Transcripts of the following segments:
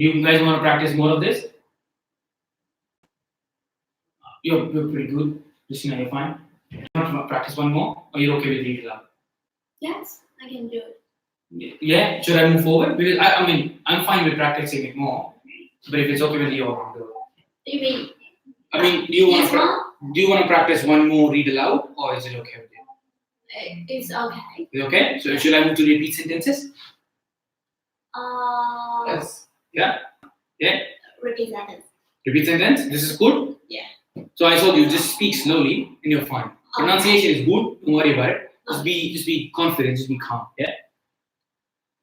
You guys want to practice more of this? You're pretty good. Christina, you're fine. You want to practice one more, or you're okay with reading aloud? Yes, I can do it. Yeah. Should I move forward? Because I mean, I'm fine with practicing it more. But if it's okay with you, I'll do it. You mean? I mean, do you want to practice one more read aloud, or is it okay with you? It's okay. Is it okay? So should I move to repeat sentences? Yes. Yeah. Repeat sentence. Repeat sentence. This is good. Yeah. So I told you, just speak slowly, and you're fine. Pronunciation is good. Don't worry about it. Just be confident. Just be calm. Yeah.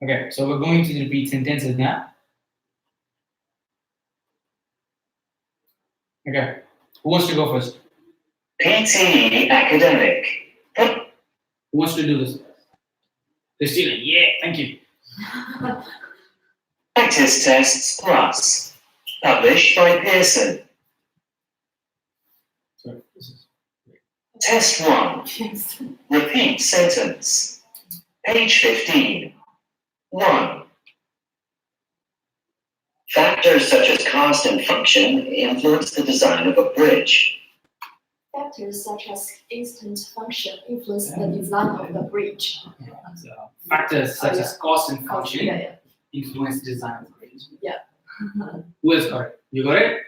Okay. So we're going to repeat sentences now. Okay. Who wants to go first? PTE academic. Who wants to do this? Christina. Yeah. Thank you. Practice tests plus. Published by Pearson. Sorry. Test 1. Yes. Repeat sentence. Page 15. 1. Factors such as cost and function influence the design of a bridge. Factors such as instant function influence the design of the bridge. So, factors such as cost and function Yeah. influence design of the bridge. Yeah. Who else got it? You got it?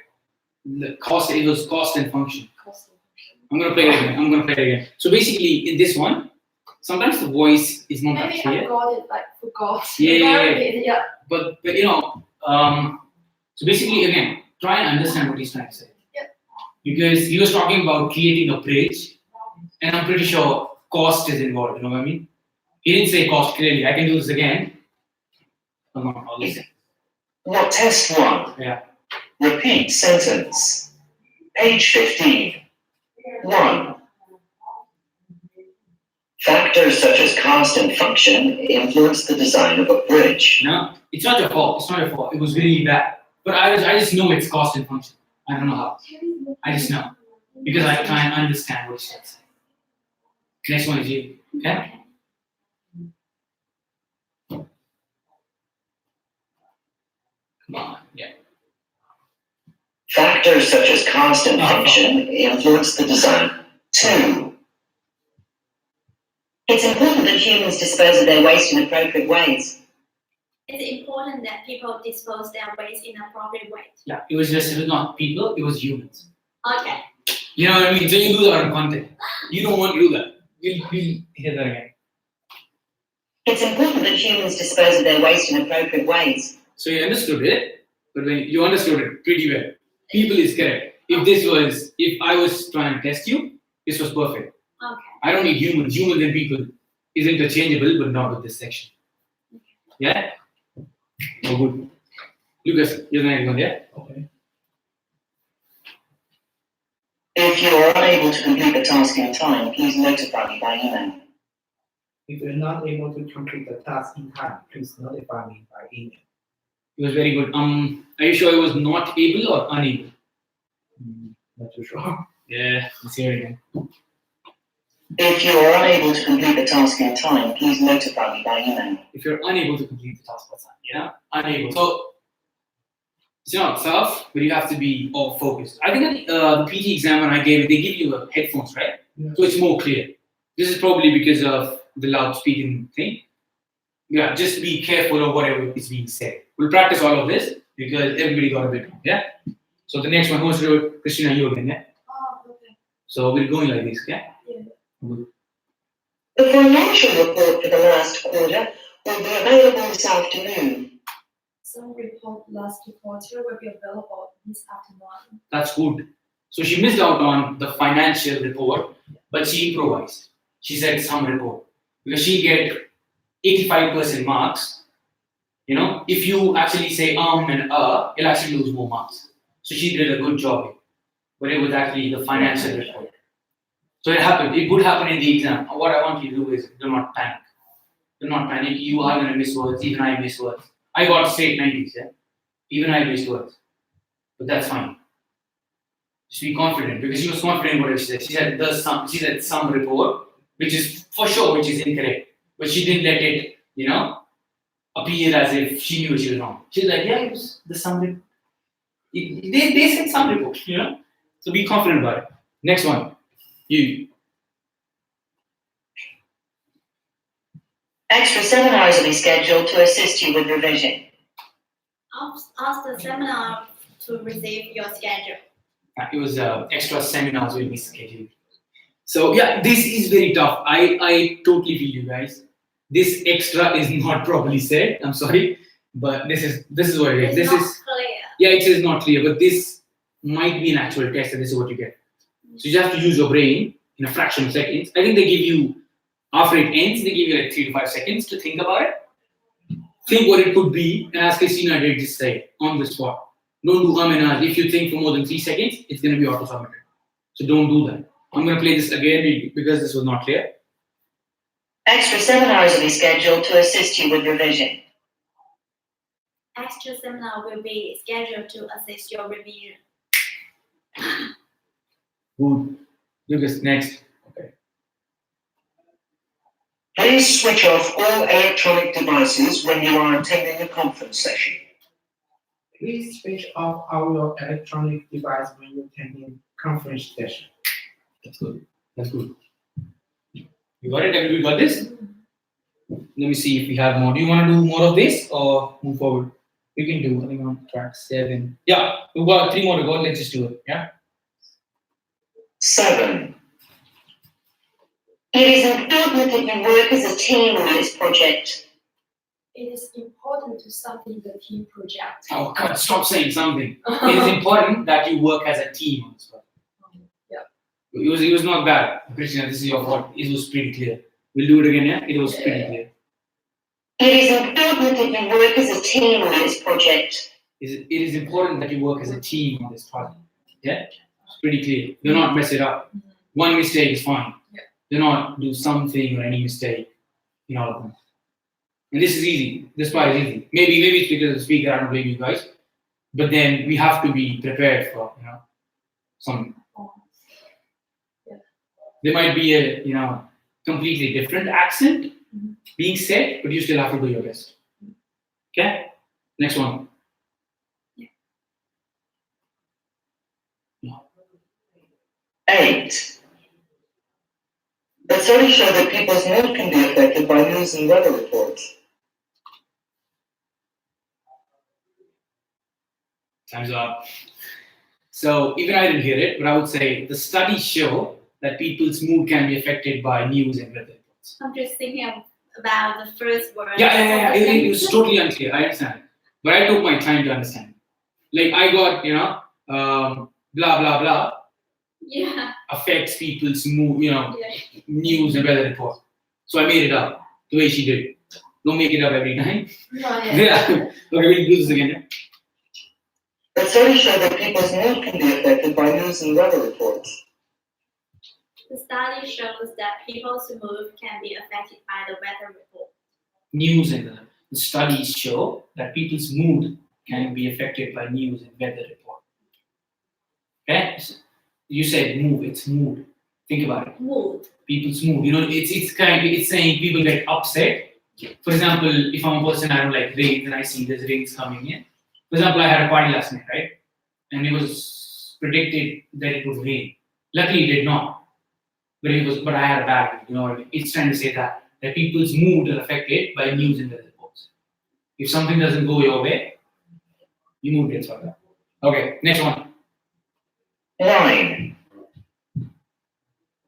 The cost equals cost and function. Cost and function. I'm gonna play it again. So basically, in this one, sometimes the voice is not that Maybe clear. I got it like forgot. Yeah. But you know, so basically again, try and understand what he's trying to say. Yeah. Because he was talking about creating a bridge, and I'm pretty sure cost is involved. You know what I mean? He didn't say cost clearly. I can do this again. Come on, I'll listen. Now test 1. Yeah. Repeat sentence. Page 15. 1. Factors such as cost and function influence the design of a bridge. No, it's not your fault. It's not your fault. It was really bad. But I just know it's cost and function. I don't know how. I just know. Because I try and understand what he's trying to say. Next one is you. Okay? Come on. Yeah. Factors such as cost and function influence the design. 2. It's important that humans dispose of their waste in appropriate ways. It's important that people dispose their waste in appropriate way. Yeah. It was not people, it was humans. Okay. You know what I mean? So you do that on content. You don't want to do that. We'll hear that again. It's important that humans dispose of their waste in appropriate ways. So you understood it, but when you understood it pretty well. People is correct. If I was trying to test you, this was perfect. Okay. I don't need humans. Humans and people is interchangeable, but not with this section. Yeah? Oh, good. Lucas, you're the next one, yeah? Okay. If you are unable to complete the task in time, please notify me by email. If you're not able to complete the task in time, please notify me by email. It was very good. Are you sure it was not able or unable? Not too sure. Yeah, let's hear it again. If you are unable to complete the task in time, please notify me by email. If you're unable to complete the task, what's that? Yeah? Unable. So, it's not tough, but you have to be all focused. I think the PT exam when I gave it, they give you headphones, right? Yeah. So it's more clear. This is probably because of the loud speaking thing. Yeah, just be careful of whatever is being said. We'll practice all of this because everybody got a bit wrong, yeah? So the next one, who wants to do it? Christina, you again, yeah? Oh, okay. So we're going like this, okay? Yeah. Good. The financial report for the last quarter will be available this afternoon. Some report last quarter will be available this afternoon. That's good. So she missed out on the financial report, but she improvised. She said some report. Because she get 85% marks. You know, if you actually say and you'll actually lose more marks. So she did a good job here. But it was actually the financial report. So it happened. It would happen in the exam. What I want you to do is do not panic. Do not panic. You are going to miss words. Even I miss words. I got straight 90s, yeah? Even I missed words. But that's fine. Just be confident because she was confident what she said. She said some report, which is for sure, which is incorrect. But she didn't let it, appear as if she knew she was wrong. She's like, yeah, it was the some report. They said some report, you know. So be confident about it. Next one, you. Extra seminars will be scheduled to assist you with revision. Ask the seminar to receive your schedule. It was extra seminars will be scheduled. So yeah, this is very tough. I totally feel you guys. This extra is not properly said. I'm sorry, but this is what it is. It's This not is clear. yeah, it is not clear, but this might be an actual test, and this is what you get. So you just have to use your brain in a fraction of seconds. I think they give you after it ends, they give you like 3 to 5 seconds to think about it. Think what it could be, and as Christina did just say on the spot. Don't do and ahs. If you think for more than 3 seconds, it's going to be auto-submitted. So don't do that. I'm going to play this again because this was not clear. Extra seminars will be scheduled to assist you with revision. Extra seminar will be scheduled to assist your revision. Good. Lucas, next. Okay. Please switch off all electronic devices when you are attending a conference session. Please switch off all your electronic device when you're attending conference session. That's good. That's good. You got it? Everybody got this? Let me see if we have more. Do you want to do more of this or move forward? We can do, I think, on track 7. Yeah, we've got 3 more to go. Let's just do it. Yeah? 7. It is important that you work as a team on this project. It is important to study the team project. Oh, God, stop saying something. It is important that you work as a team on this project. Yeah. It was not bad. Christina, this is your fault. It was pretty clear. We'll do it again, yeah? It was pretty clear. It is important that you work as a team on this project. It is important that you work as a team on this project. Yeah? It's pretty clear. Do not mess it up. One mistake is fine. Yeah. Do not do something or any mistake in all of them. And this is easy. This part is easy. Maybe it's because of the speaker, I don't blame you guys. But then we have to be prepared for, some. Yeah. There might be a, completely different accent being said, but you still have to do your best. Okay? Next one. 8. The studies show that people's mood can be affected by news and weather reports. Time's up. So even I didn't hear it, but I would say the studies show that people's mood can be affected by news and weather reports. I'm just thinking about the first word. Yeah. It was totally unclear. I understand. But I took my time to understand. Like I got, blah, blah, blah Yeah. affects people's mood, Yeah. news and weather report. So I made it up the way she did. Don't make it up every time. Yeah. Okay, we'll do this again. Yeah? The studies show that people's mood can be affected by news and weather reports. The study shows that people's mood can be affected by the weather report. News and weather. The studies show that people's mood can be affected by news and weather report. Okay? You said move, it's mood. Think about it. Mood. People's mood. It's saying people get upset. For example, if I'm a person I don't like rain, and I see there's rains coming in. For example, I had a party last night, right? And it was predicted that it would rain. Luckily, it did not. But I had a bad day, what I mean? It's trying to say that people's mood are affected by news and weather reports. If something doesn't go your way, your mood gets affected. Okay, next one. 9.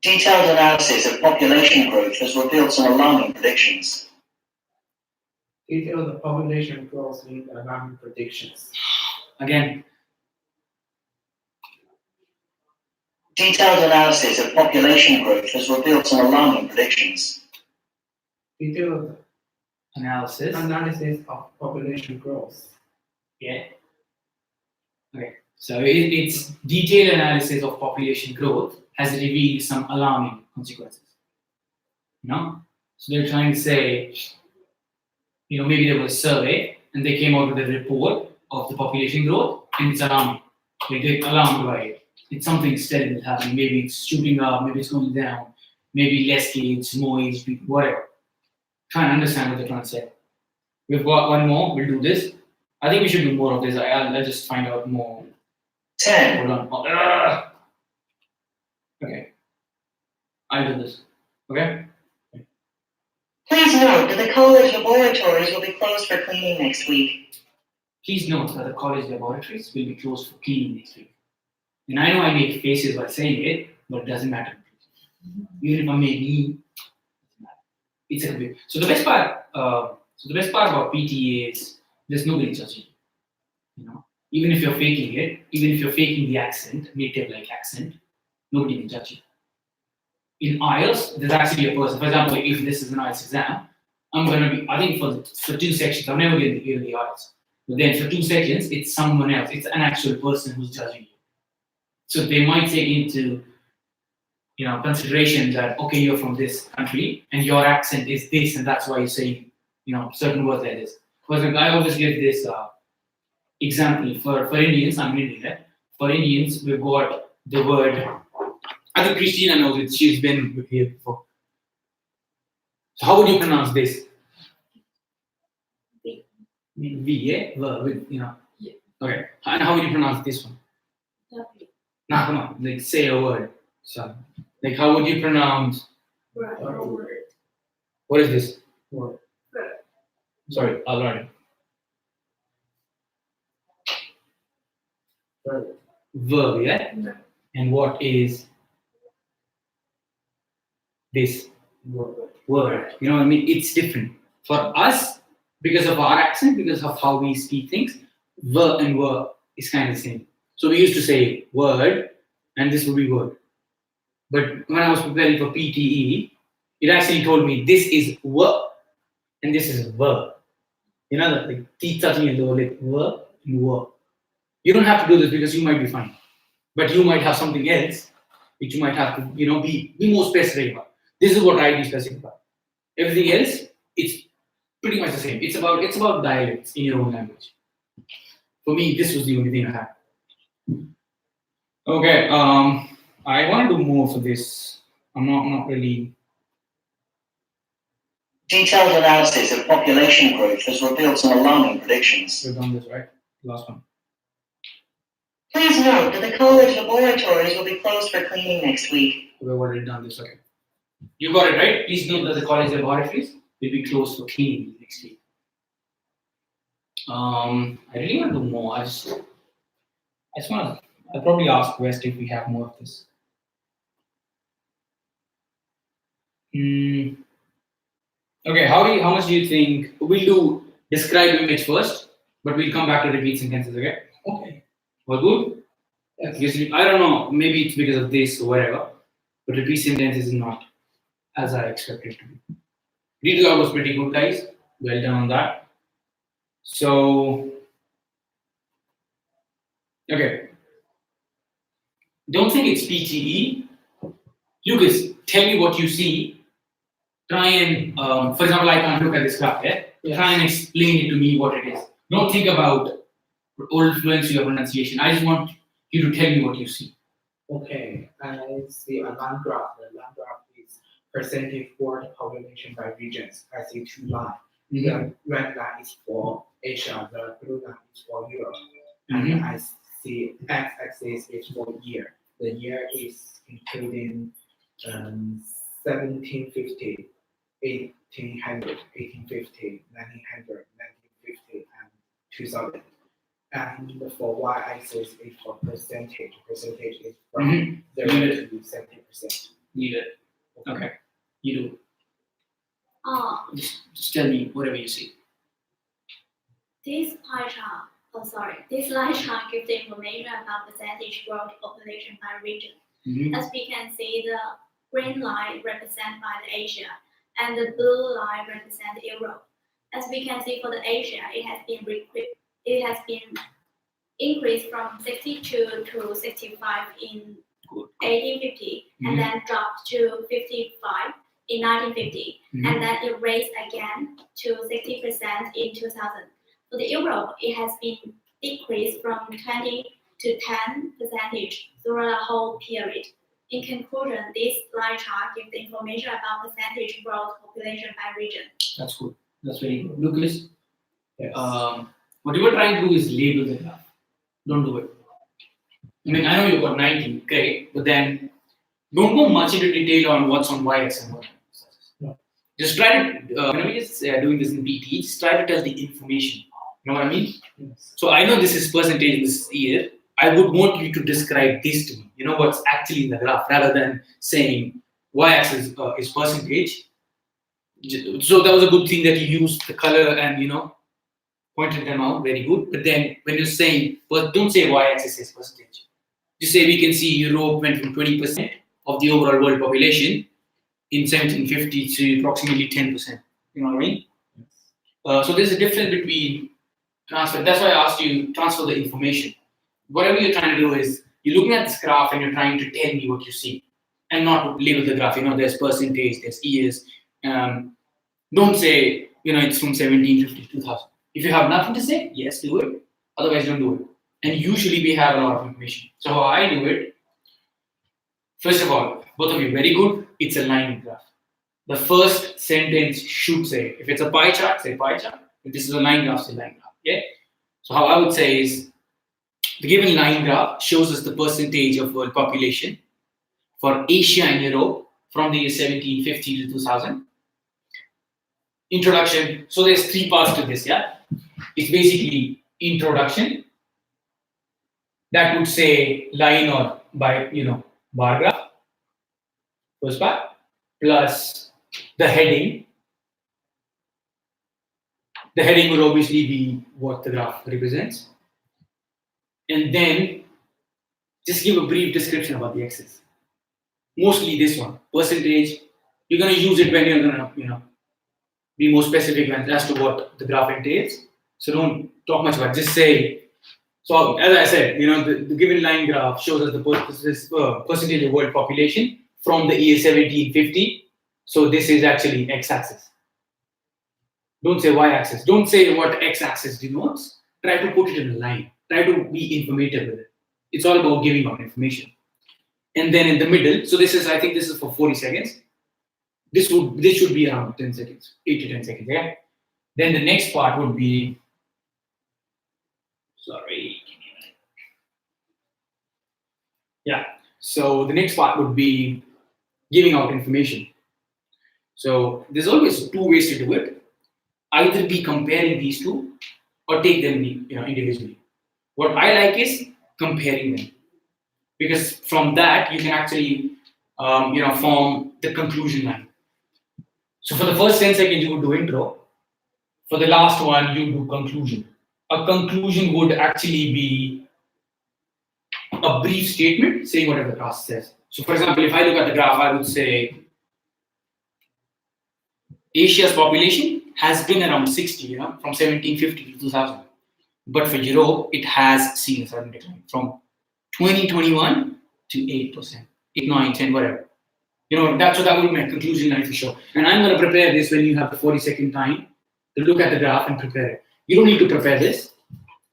Detailed analysis of population growth has revealed some alarming predictions. Detail the population growth with alarming predictions. Again, Detailed analysis of population growth has revealed some alarming predictions. Detailed analysis. analysis of population growth. Yeah. Okay. So it's detailed analysis of population growth has revealed some alarming consequences. So they're trying to say, maybe there was a survey and they came out with a report of the population growth and it's alarming. They get alarmed by it. It's something terrible happening. Maybe it's shooting up, maybe it's going down, maybe less kids, more age people, whatever. Try and understand what they're trying to say. We've got one more. We'll do this. I think we should do more of this. I'll just find out more. 10, Hold on. Okay. I'll do this. Okay. please note that the college laboratories will be closed for cleaning next week. Please note that the college laboratories will be closed for cleaning next week. And I know I make faces while saying it, but it doesn't matter. Even if I make me, it's a bit. So the best part about PTE is there's nobody judging. You know, even if you're faking it, even if you're faking the accent, native-like accent, nobody can judge you. In IELTS, there's actually a person. For example, if this is an IELTS exam, I'm gonna be. I think for 2 sections, I'm never going to give the IELTS. But then for 2 seconds, it's someone else. It's an actual person who's judging you. So they might take into consideration that okay, you're from this country and your accent is this, and that's why you say certain words like this. For example, I always give this example for Indians. I'm Indian. Right? For Indians, we've got the word. I think Christina knows it. She's been here before. So how would you pronounce this? V. V, yeah? Yeah. Okay. And how would you pronounce this one? W. Nah, come on. Like, say a word. So, like, how would you pronounce? Right. Word. What is this? Word. Sorry, I'll write it. Verb. Verb, yeah? And what is this? Word. Word. You know what I mean? It's different. For us, because of our accent, because of how we speak things, verb and verb is kind of the same. So we used to say word, and this would be word. But when I was preparing for PTE, it actually told me this is verb and this is verb. You know, like teeth touching and like verb and verb. You don't have to do this because you might be fine. But you might have something else which you might have to, be more specific about. This is what I be specific about. Everything else, it's pretty much the same. It's about dialects in your own language. For me, this was the only thing I had. Okay, I want to do more for this. I'm not really. Detailed analysis of population growth has revealed some alarming predictions. We've done this right. Last one. Please note that the college laboratories will be closed for cleaning next week. We've already done this. Okay. You got it right. Please note that the college laboratories will be closed for cleaning next week. I really want to do more. I just want to. I'll probably ask West if we have more of this. Okay, how much do you think we'll do describe image first, but we'll come back to repeat sentences, okay? Okay. All good? Yes. Because I don't know, maybe it's because of this or whatever, but repeat sentences is not as I expected to be. Read aloud was pretty good, guys. Well done on that. So, okay. Don't think it's PTE. Lucas, tell me what you see. Try and, for example, I can't look at this graph, yeah? Yes. Try and explain it to me what it is. Don't think about old fluency or pronunciation. I just want you to tell me what you see. Okay, I see a line graph. The line graph is percentage for the population by regions. I see 2 lines. The red line is for Asia, the blue line is for Europe. And I see x-axis is for year. The year is including 1750, 1800, 1850, 1900, 1950, and 2000. And for y-axis is for percentage. Percentage is from 0 to 70%. Need it. Okay. You do. Just tell me whatever you see. This pie chart, this line chart gives the information about percentage growth population by region. As we can see, the green line represents by the Asia, and the blue line represents Europe. As we can see, for the Asia, it has been increased from 62 to 65 in 1850, and then dropped to 55 in 1950, and then it raised again to 60% in 2000. For the Europe, it has been decreased from 20 to 10 percentage throughout the whole period. In conclusion, this line chart gives the information about percentage growth population by region. That's good. That's very good. Lucas, Yes. What you were trying to do is label the graph. Don't do it. I mean, I know you've got 90, great, but then don't go much into detail on what's on y-axis and what. No. Just try to, whenever you're doing this in PTE, just try to tell the information. You know what I mean? Yes. So I know this is percentage this year. I would want you to describe this to me. You know what's actually in the graph, rather than saying y-axis is percentage. So that was a good thing that you used the color and pointed them out. Very good. But then when you're saying, but don't say y-axis is percentage. Just say we can see Europe went from 20% of the overall world population in 1750 to approximately 10%. You know what I mean? So there's a difference between transfer. That's why I asked you transfer the information. Whatever you're trying to do is you're looking at this graph and you're trying to tell me what you see, and not label the graph. There's percentage, there's years. Don't say it's from 1750 to 2000. If you have nothing to say, yes, do it. Otherwise, don't do it. And usually we have a lot of information. So how I do it, first of all, both of you, very good. It's a line graph. The first sentence should say, if it's a pie chart, say pie chart. If this is a line graph, say line graph. Okay? So how I would say is, the given line graph shows us the percentage of world population for Asia and Europe from the year 1750 to 2000. Introduction. So there's three parts to this, yeah? It's basically introduction. That would say line or by bar graph. First part. Plus the heading. The heading would obviously be what the graph represents. And then just give a brief description about the axis. Mostly this one, percentage. You're going to use it when you're going to, be more specific as to what the graph entails. So don't talk much about it. Just say. So as I said, the given line graph shows us the percentage of world population from the year 1750. So this is actually x-axis. Don't say y-axis. Don't say what x-axis denotes. Try to put it in a line. Try to be informative with it. It's all about giving out information. And then in the middle, so I think this is for 40 seconds. This should be around 10 seconds, 8 to 10 seconds, yeah? Then the next part would be, yeah. So the next part would be giving out information. So there's always two ways to do it. Either be comparing these two or take them individually. What I like is comparing them, because from that you can actually form the conclusion line. So for the first 10 seconds you would do intro. For the last one you do conclusion. A conclusion would actually be a brief statement saying whatever the graph says. So for example, if I look at the graph, I would say Asia's population has been around 60, from 1750 to 2000. But for Europe, it has seen a certain decline from 2021 to 8%, 8, 9, 10, whatever. That would be my conclusion line for sure. And I'm going to prepare this when you have the 40-second time to look at the graph and prepare it. You don't need to prepare this.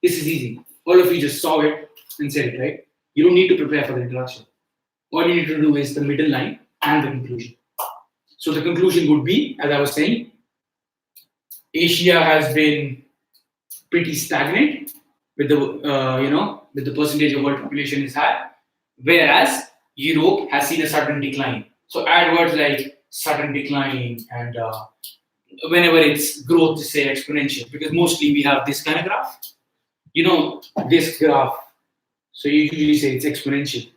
This is easy. All of you just saw it and said it, right? You don't need to prepare for the introduction. All you need to do is the middle line and the conclusion. So the conclusion would be, as I was saying, Asia has been pretty stagnant with the percentage of world population is high, whereas Europe has seen a sudden decline. So add words like sudden decline and whenever it's growth, say exponential, because mostly we have this kind of graph. This graph. So you usually say it's exponential.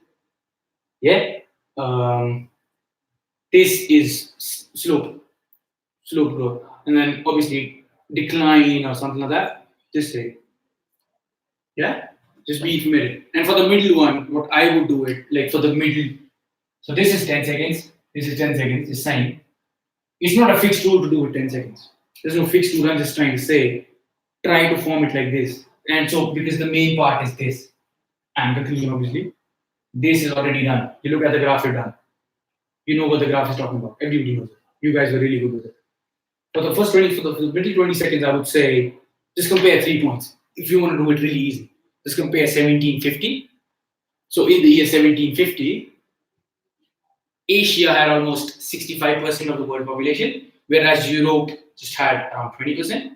Yeah. This is slope growth, and then obviously decline or something like that. Just say, yeah. Just be familiar. And for the middle one, what I would do it like for the middle. So this is 10 seconds. This is 10 seconds. It's sine. It's not a fixed rule to do it 10 seconds. There's no fixed rule. I'm just trying to say, try to form it like this. And so because the main part is this, and conclusion obviously, this is already done. You look at the graph, you're done. You know what the graph is talking about. Everybody knows it. You guys were really good with it. For the first 20, for the middle 20 seconds, I would say just compare 3 points. If you want to do it really easy, just compare 1750. So in the year 1750, Asia had almost 65% of the world population, whereas Europe just had around 20%.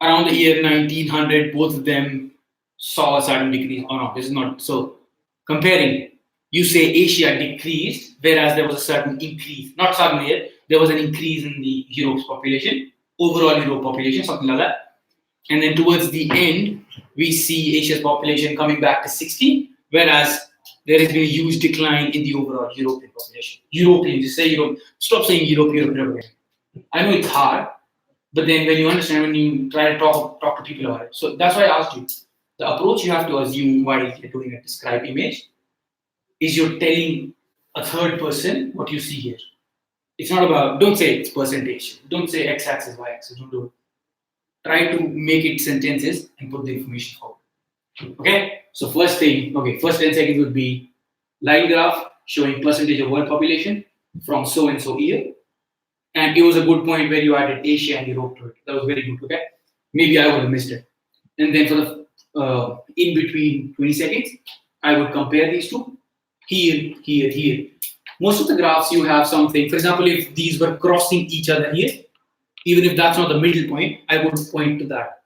around the year 1900, both of them saw a certain decrease. Oh no, this is not so. Comparing, you say Asia decreased, whereas there was a certain increase. Not certain year, there was an increase in the Europe's population, overall Europe population, something like that. And then towards the end, we see Asia's population coming back to 60, whereas there has been a huge decline in the overall European population. European, just say Europe. Stop saying Europe, Europe, Europe. I know it's hard, but then when you understand, when you try to talk to people about it. So that's why I asked you. The approach you have to assume while you're doing a describe image is you're telling a third person what you see here. It's not about, don't say it's percentage. Don't say x-axis, y-axis. Don't do it. Try to make it sentences and put the information forward. Okay? So first thing, first 10 seconds would be line graph showing percentage of world population from so and so year. And it was a good point where you added Asia and Europe to it. That was very good, okay? Maybe I would have missed it. And then for the in between 20 seconds, I would compare these two. Here, here, here. Most of the graphs you have something, for example, if these were crossing each other here, even if that's not the middle point, I would point to that.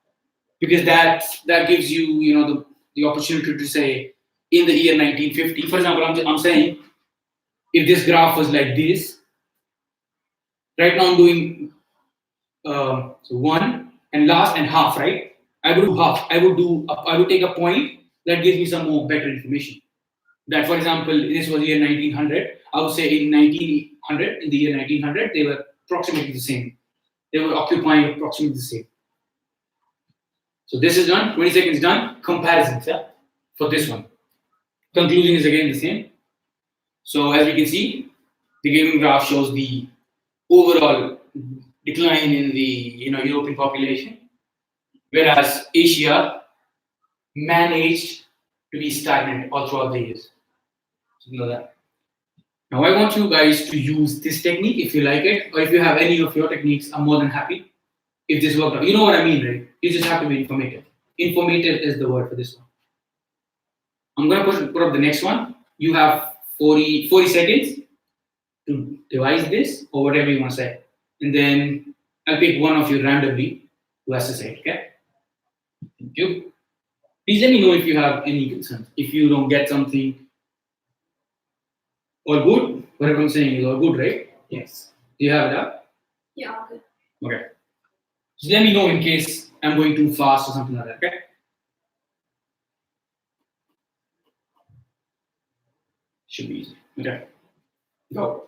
Because that gives you, the opportunity to say, in the year 1950, for example, I'm saying, if this graph was like this, right now I'm doing so one and last and half, right? I would do half. I would take a point that gives me some more better information. That, for example, this was year 1900. I would say in the year 1900, they were approximately the same. They were occupying approximately the same. So this is done. 20 seconds done. Comparisons, yeah, for this one. Conclusion is again the same. So as we can see, the given graph shows the overall decline in the European population, whereas Asia managed to be stagnant all throughout the years. So you know that. Now I want you guys to use this technique if you like it, or if you have any of your techniques, I'm more than happy. If this worked out, you know what I mean, right? You just have to be informative. Informative is the word for this one. I'm gonna put up the next one. You have 40 seconds to devise this or whatever you want to say. And then I'll pick one of you randomly who has to say it, okay? Thank you. Please let me know if you have any concerns. If you don't get something, all good? Whatever I'm saying is all good, right? Yes. Do you have it up? Yeah, okay. Okay. Just let me know in case I'm going too fast or something like that, okay? Should be easy. Okay. Go.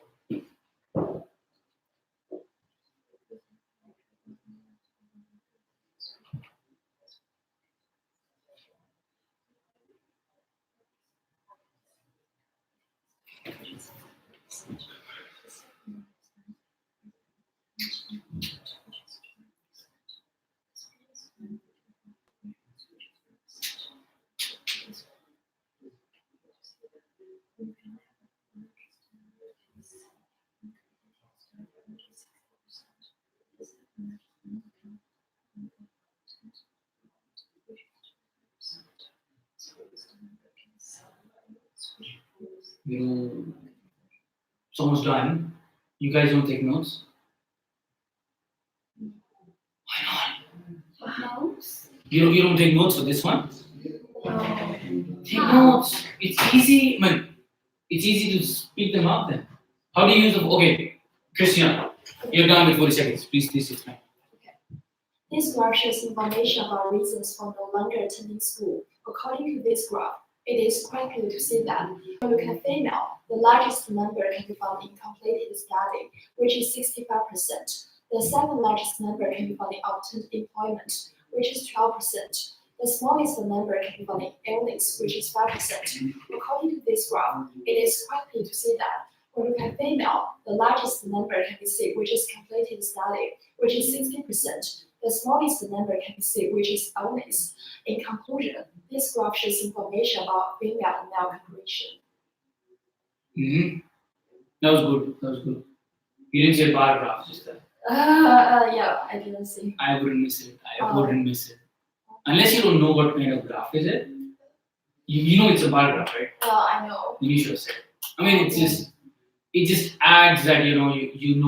It's almost done. You guys don't take notes? Why not? House. You don't take notes for this one? No. Take notes. It's easy. Man, it's easy to speed them up then. How do you use the okay, Christian, you're done with 40 seconds. Please explain. This graph shows information about reasons for no longer attending school. According to this graph, it is quite clear to see that when you look at female, the largest number can be found in completed study, which is 65%. The second largest number can be found in obtained employment, which is 12%. The smallest number can be found in illness, which is 5%. According to this graph, it is quite clear to see that when you look at female, the largest number can be seen, which is completed study, which is 60%. The smallest number can be seen, which is illness. In conclusion, this graph shows information about female and male composition. Mm-hmm. That was good. You didn't say bar graph, just that. Yeah, I didn't see. I wouldn't miss it. I wouldn't miss it. Unless you don't know what kind of graph is it. You know it's a bar graph, right? I know. You should have said. I mean, it just adds that you know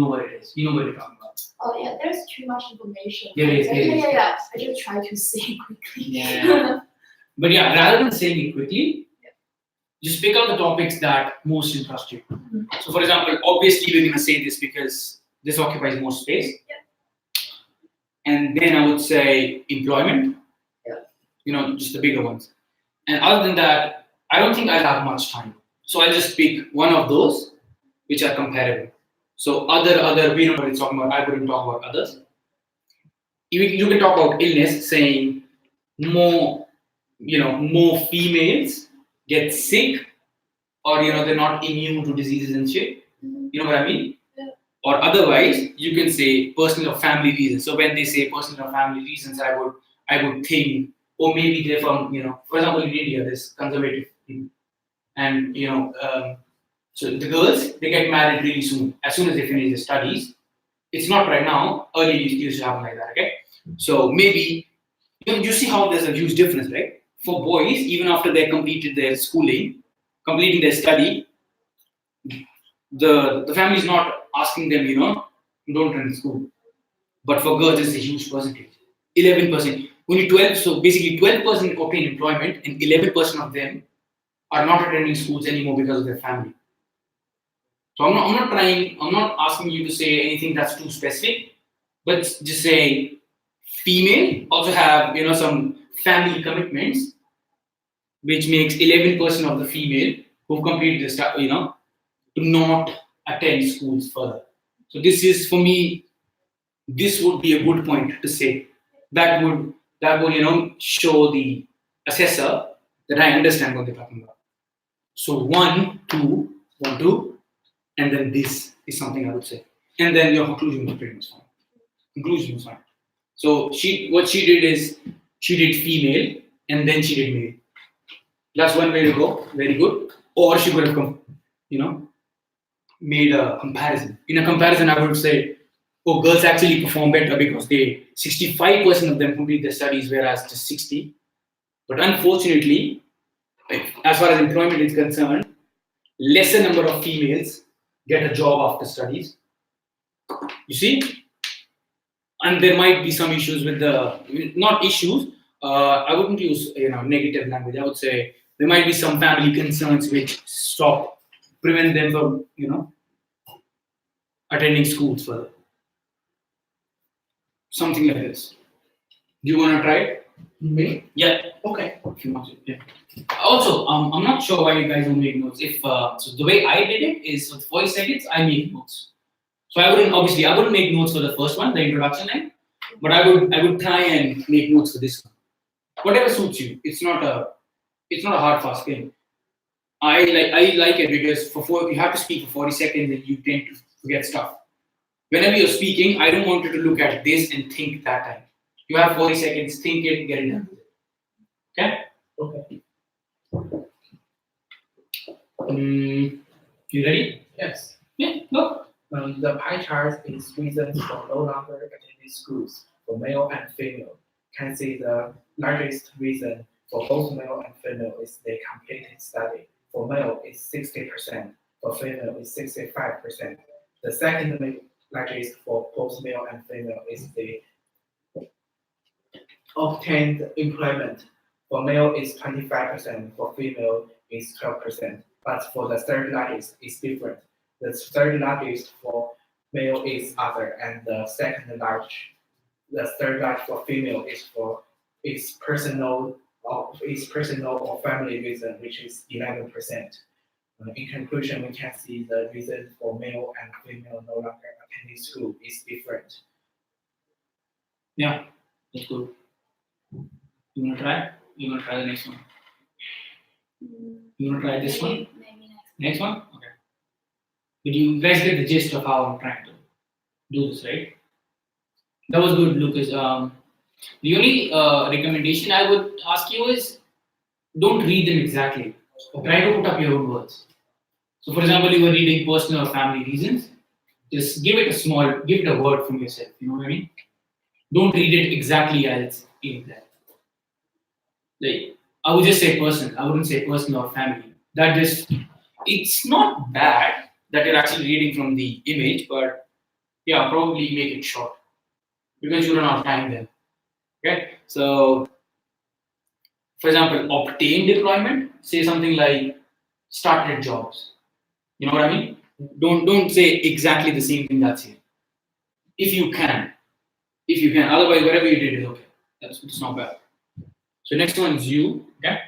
what it is. You know what you're talking about. Oh yeah, there's too much information. There is, there is. Yeah. I just try to say quickly. Yeah. But yeah, rather than saying it quickly, just pick out the topics that most interest you. So, for example, obviously we're gonna say this because this occupies more space. And then I would say employment. Just the bigger ones. And other than that, I don't think I'll have much time. So I'll just pick one of those which are comparable. So other we know what it's talking about. I wouldn't talk about others. You can talk about illness, saying more females get sick, or they're not immune to diseases and shit. You know what I mean? Yeah. Or otherwise, you can say personal or family reasons. So when they say personal or family reasons, I would think, or maybe they're from, for example, in India, there's conservative people. And, so the girls, they get married really soon, as soon as they finish their studies. It's not right now, earlier it used to happen like that, okay? So maybe, you see how there's a huge difference, right? For boys, even after they completed their schooling, completing their study, the family is not asking them, don't attend school. But for girls, it's a huge percentage. 11%. Only 12, so basically 12% obtain employment, and 11% of them are not attending schools anymore because of their family. So I'm not asking you to say anything that's too specific, but just say female also have, some family commitments, which makes 11% of the female who completed the study, to not attend schools further. So this is, for me, this would be a good point to say. That would show the assessor that I understand what they're talking about. So 1, 2, 1, 2, and then this is something I would say. And then your conclusion was pretty much fine. Conclusion was fine. So what she did is she did female and then she did male. That's one way to go. Very good. Or she could have made a comparison. In a comparison, I would say, girls actually perform better because 65% of them complete their studies, whereas just 60. But unfortunately, as far as employment is concerned, lesser number of females get a job after studies. You see? And there might be some issues with not issues, I wouldn't use negative language. I would say there might be some family concerns which prevent them from, attending schools further. Something like this. Do you want to try it? Me? Yeah. Okay. If you want to. Yeah. Also, I'm not sure why you guys don't make notes. So the way I did it is with 40 seconds, I make notes. So I wouldn't make notes for the first one, the introduction line, but I would try and make notes for this one. Whatever suits you. It's not a hard fast thing. I like it because you have to speak for 40 seconds and you tend to forget stuff. Whenever you're speaking, I don't want you to look at this and think that time. You have 40 seconds, think it, get it done. Okay? Okay. You ready? Yes. Yeah, go. The pie chart is reasons for no longer attending schools for male and female. Can see the largest reason for both male and female is they completed study. For male, it's 60%. For female, it's 65%. The second largest for both male and female is the obtained employment. For male, it's 25%. For female, it's 12%. But for the third largest, it's different. The third largest for male is other, and the third large for female is personal or family reason, which is 11%. In conclusion, we can see the reason for male and female no longer attending school is different. Yeah, that's good. You wanna try? You wanna try the next one? You wanna try this one? Maybe Next one? Okay. But you guys get the gist of how I'm trying to do this, right? That was good, Lucas. The only recommendation I would ask you is don't read them exactly. Try to put up your own words. So, for example, you were reading personal or family reasons. Just give it a word from yourself. You know what I mean? Don't read it exactly as it's in there. Like, I would just say personal. I wouldn't say personal or family. It's not bad that you're actually reading from the image, but yeah, probably make it short because you run out of time then. Okay, so for example, obtain deployment, say something like started jobs. You know what I mean? Don't say exactly the same thing that's here. If you can, otherwise whatever you did is okay. It's not bad. So next one is you. Okay.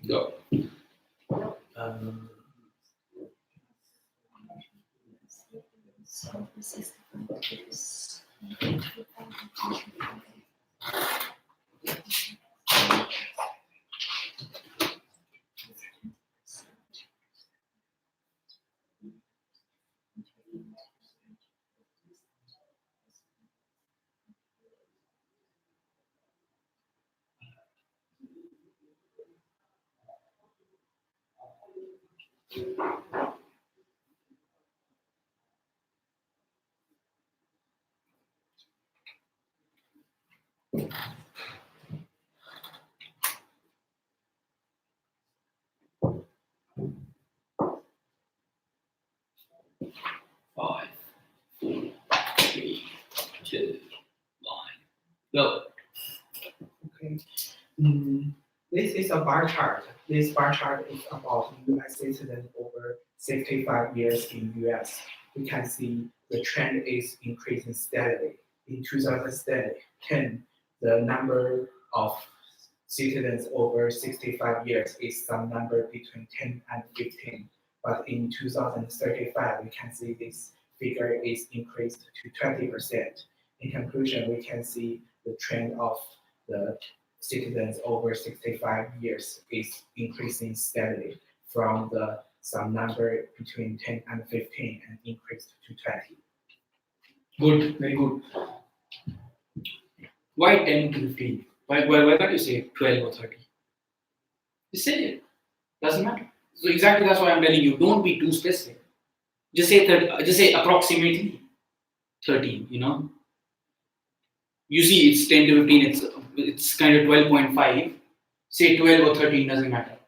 Go. So this is Five, four, three, two, one. Go. Okay. This is a bar chart. This bar chart is about U.S. citizens over 65 years in U.S. We can see the trend is increasing steadily. In 2010, the number of citizens over 65 years is some number between 10 and 15. But in 2035, we can see this figure is increased to 20%. In conclusion, we can see the trend of the citizens over 65 years is increasing steadily from the some number between 10 and 15 and increased to 20. Good. Very good. Why 10 to 15? Why can't you say 12 or 30? Just say it. Doesn't matter. So exactly that's why I'm telling you. Don't be too specific. Just say 30, just say approximately 13. You know. You see, it's 10 to 15. It's kind of 12.5. Say 12 or 13 doesn't matter.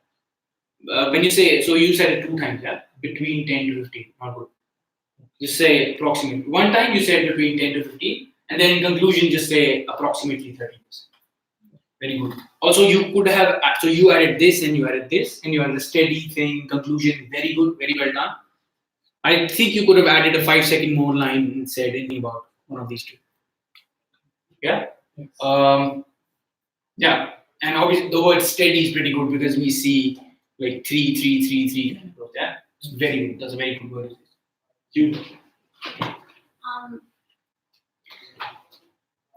When you say so, you said it 2 times. Yeah, between 10 to 15. Not good. Just say approximately. One time you said between 10 to 15, and then in conclusion just say approximately 30%. Very good. Also, you could have, so you added this and you added this, and you added a steady thing, conclusion. Very good, very well done. I think you could have added a 5-second more line and said anything about one of these two. Yeah? Yeah. And obviously, the word steady is pretty good because we see like 3, 3, 3, 3 kind of growth. Yeah? It's very good. That's a very good word. You.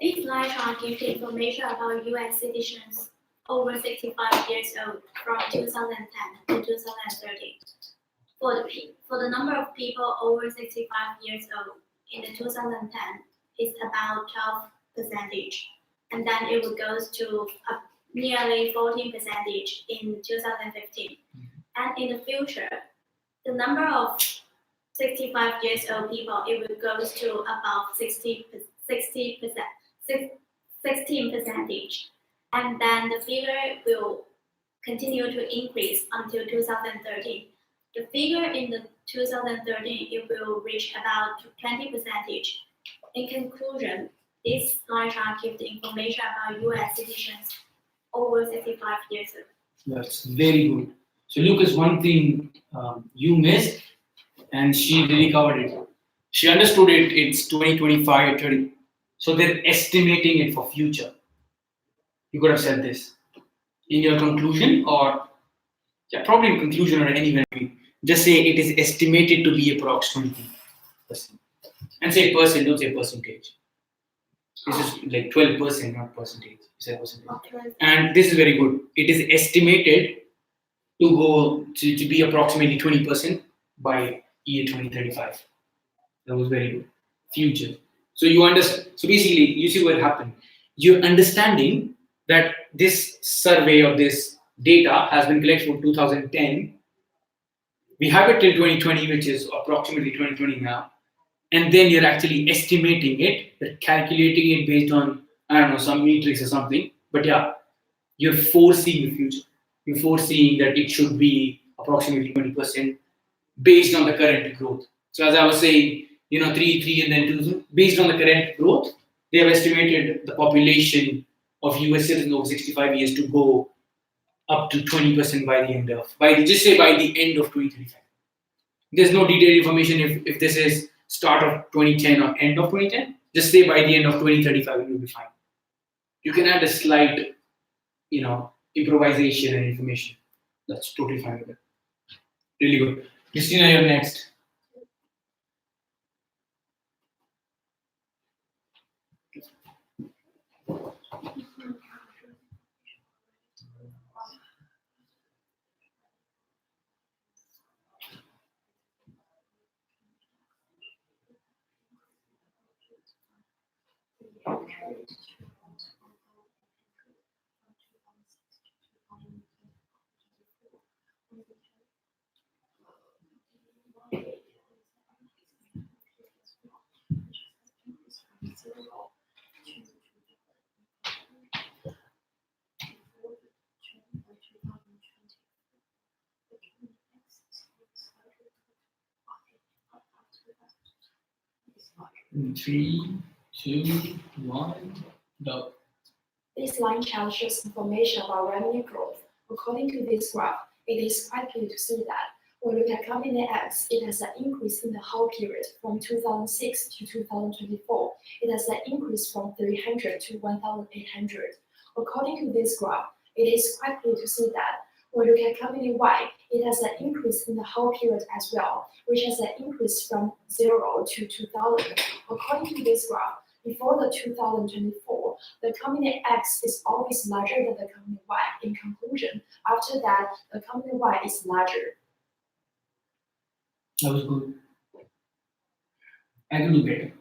This slide chart gives information about U.S. citizens over 65 years old from 2010 to 2013. For the number of people over 65 years old in the 2010, it's about 12%, and then it would go to nearly 14% in 2015. And in the future, the number of 65 years old people, it will go to about 16%, and then the figure will continue to increase until 2030. The figure in the 2030, it will reach about 20%. In conclusion, this slide chart gives the information about U.S. citizens over 65 years old. That's very good. So Lucas, one thing you missed, and she really covered it. She understood it. It's 2025, 30. So they're estimating it for future. You could have said this in your conclusion, or probably in conclusion or anywhere. Just say it is estimated to be approximately 20%, and say percent. Don't say percentage. This is like 12%, not percentage. You say percentage. Okay. And this is very good. It is estimated to go to be approximately 20% by year 2035. That was very good. Future. So you understand. So basically, you see what happened. You're understanding that this survey or this data has been collected from 2010. We have it till 2020, which is approximately 2020 now. And then you're actually estimating it, you're calculating it based on, I don't know, some matrix or something. But yeah, you're foreseeing the future. You're foreseeing that it should be approximately 20% based on the current growth. So as I was saying, 3, and then 2, based on the current growth, they have estimated the population of US citizens over 65 years to go up to 20% by the end of, by the end of 2035. There's no detailed information if this is start of 2010 or end of 2010. Just say by the end of 2035, it will be fine. You can add a slight, improvisation and information. That's totally fine with it. Really good. Christina, you're next. In 3, 2, 1, go. This line chart shows information about revenue growth. According to this graph, it is quite clear to see that when we look at company X, it has an increase in the whole period from 2006 to 2024. It has an increase from 300 to 1,800. According to this graph, it is quite clear to see that when we look at company Y, it has an increase in the whole period as well, which has an increase from 0 to 2,000. According to this graph, before the 2024, the company X is always larger than the company Y. In conclusion, after that, the company Y is larger. That was good. I can do better.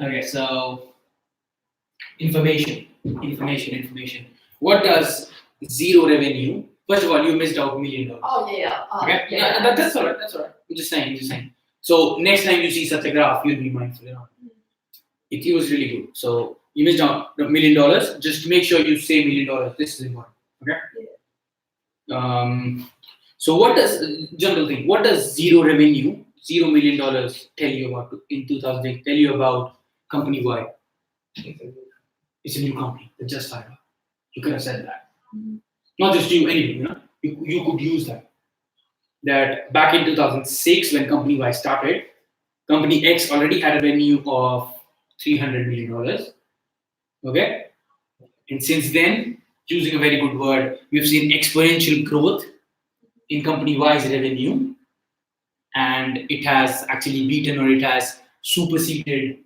Okay, so information. What does zero revenue? First of all, you missed out $1 million. Oh yeah. Okay, Yeah. that's all right. I'm just saying. So next time you see such a graph, you'll be mindful. It was really good. So you missed out $1 million. Just make sure you say $1 million. This is important. Okay. Yeah. So what does general thing? What does zero revenue, $0 million tell you about in 2008? Tell you about company Y? It's a new company that just started up. You could have said that. Not just you, anything. You could use that. That back in 2006, when company Y started, company X already had a revenue of $300 million. Okay, and since then, using a very good word, we've seen exponential growth in company Y's revenue, and it has actually beaten or it has superseded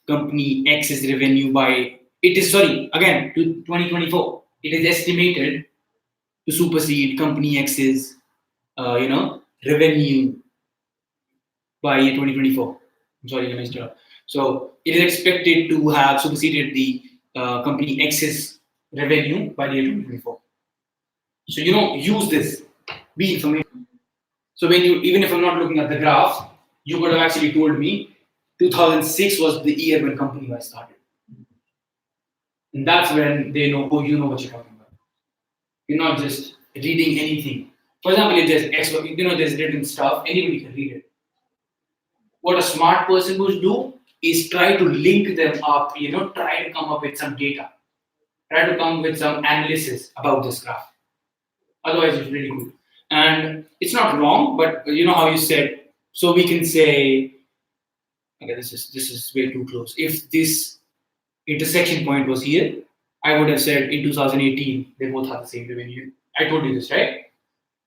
company X's revenue by, to 2024. It is estimated to supersede company X's, revenue by 2024. I'm sorry, I missed it up. So it is expected to have superseded the company X's revenue by the year 2024. So use this, be informative. So when even if I'm not looking at the graph, you could have actually told me 2006 was the year when company Y started, and that's when they know. Oh, you know what you're talking about. You're not just reading anything. For example, if there's there's written stuff, anybody can read it. What a smart person would do is try to link them up. Try to come up with some data. Try to come with some analysis about this graph. Otherwise, it's really good. And it's not wrong, but you know how you said, so we can say, okay, this is way too close. If this intersection point was here, I would have said in 2018, they both have the same revenue. I told you this, right?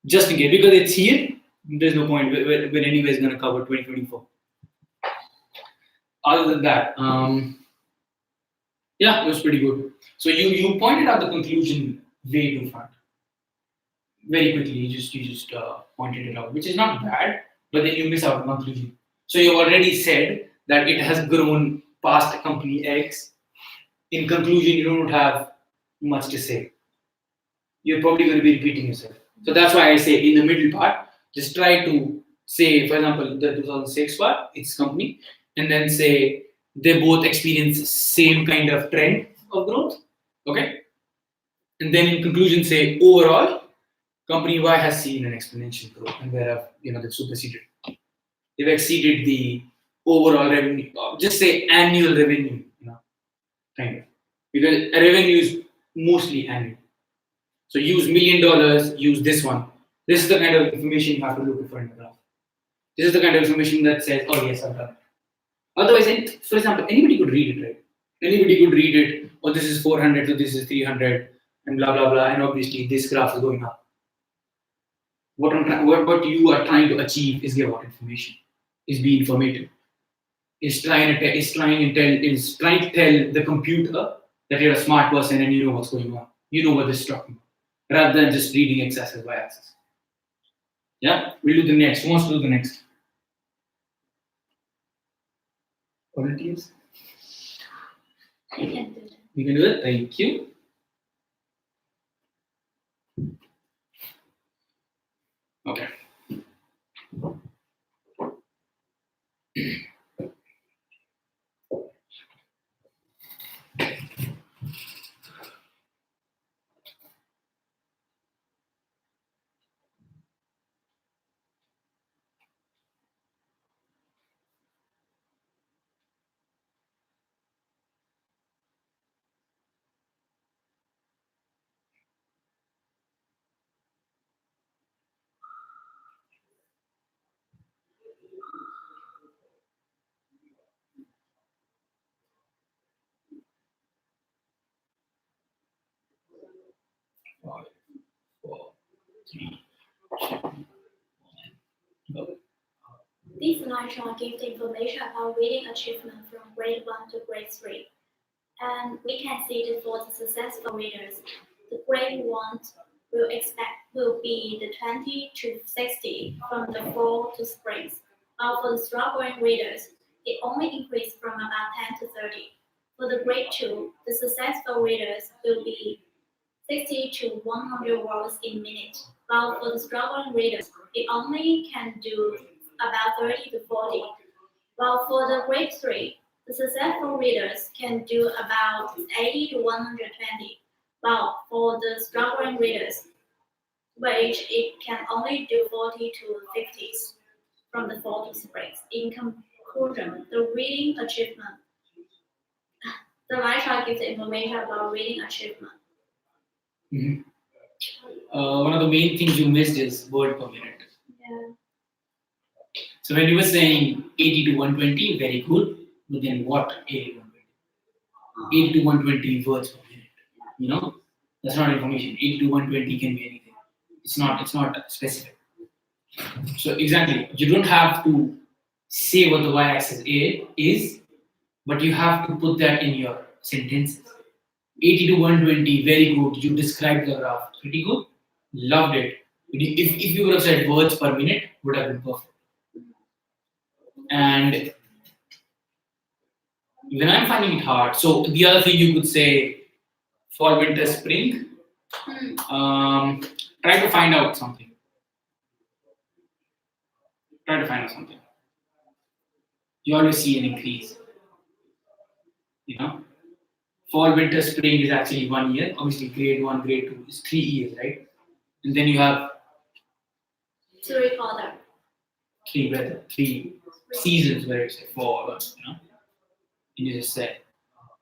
Just in case, because it's here, there's no point when anyway is going to cover 2024. Other than that, it was pretty good. So you pointed out the conclusion way too far. Very quickly, you just pointed it out, which is not bad, but then you miss out the conclusion. So you already said that it has grown past company X. In conclusion, you don't have much to say. You're probably going to be repeating yourself. So that's why I say in the middle part, just try to say, for example, the 2006 part, it's company, and then say they both experience same kind of trend of growth. Okay? And then in conclusion, say overall, Company Y has seen an exponential growth, and where they've superseded. They've exceeded the overall revenue, just say annual revenue, kind of, because a revenue is mostly annual. So use $1 million, use this one. This is the kind of information you have to look for in the graph. This is the kind of information that says, oh yes, I've done it. Otherwise, for example, anybody could read it, right? Anybody could read it, oh, this is 400, so this is 300, and blah, blah, blah, and obviously this graph is going up. What you are trying to achieve is give out information, is be informative, is trying to tell the computer that you're a smart person and you know what's going on. You know what this is talking about, rather than just reading x-axis, y-axis. Yeah, we'll do the next. Who wants to do the next? Volunteers? I can do that. You can do it. Thank you. Okay. Five, 4, 3, 2, 1. This line chart gives information about reading achievement from grade 1 to grade 3. And we can see that for the successful readers, the grade 1 will be the 20 to 60 from the fall to springs. While for the struggling readers, it only increased from about 10 to 30. For the grade 2, the successful readers will be 60 to 100 words in minute. While for the struggling readers, it only can do about 30 to 40. While for the grade 3, the successful readers can do about 80 to 120. While for the struggling readers, which it can only do 40 to 50 from the 40 springs. In conclusion, the reading achievement. The line chart gives information about reading achievement. One of the main things you missed is word per minute. Yeah. So when you were saying 80 to 120, very good. But then what 80 to 120? 80 to 120 words per minute. That's not information. 80 to 120 can be anything. It's not specific. So exactly, you don't have to say what the y-axis is, but you have to put that in your sentences. 80 to 120, very good. You described the graph. Pretty good. Loved it. If you would have said words per minute, would have been perfect. And when I'm finding it hard, so the other thing you could say, fall, winter, spring, try to find out something. You always see an increase. Fall, winter, spring is actually 1 year. Obviously, grade 1, grade 2 is 3 years, right? And then you have 3 quarter. 3 seasons where it's fall, and you just say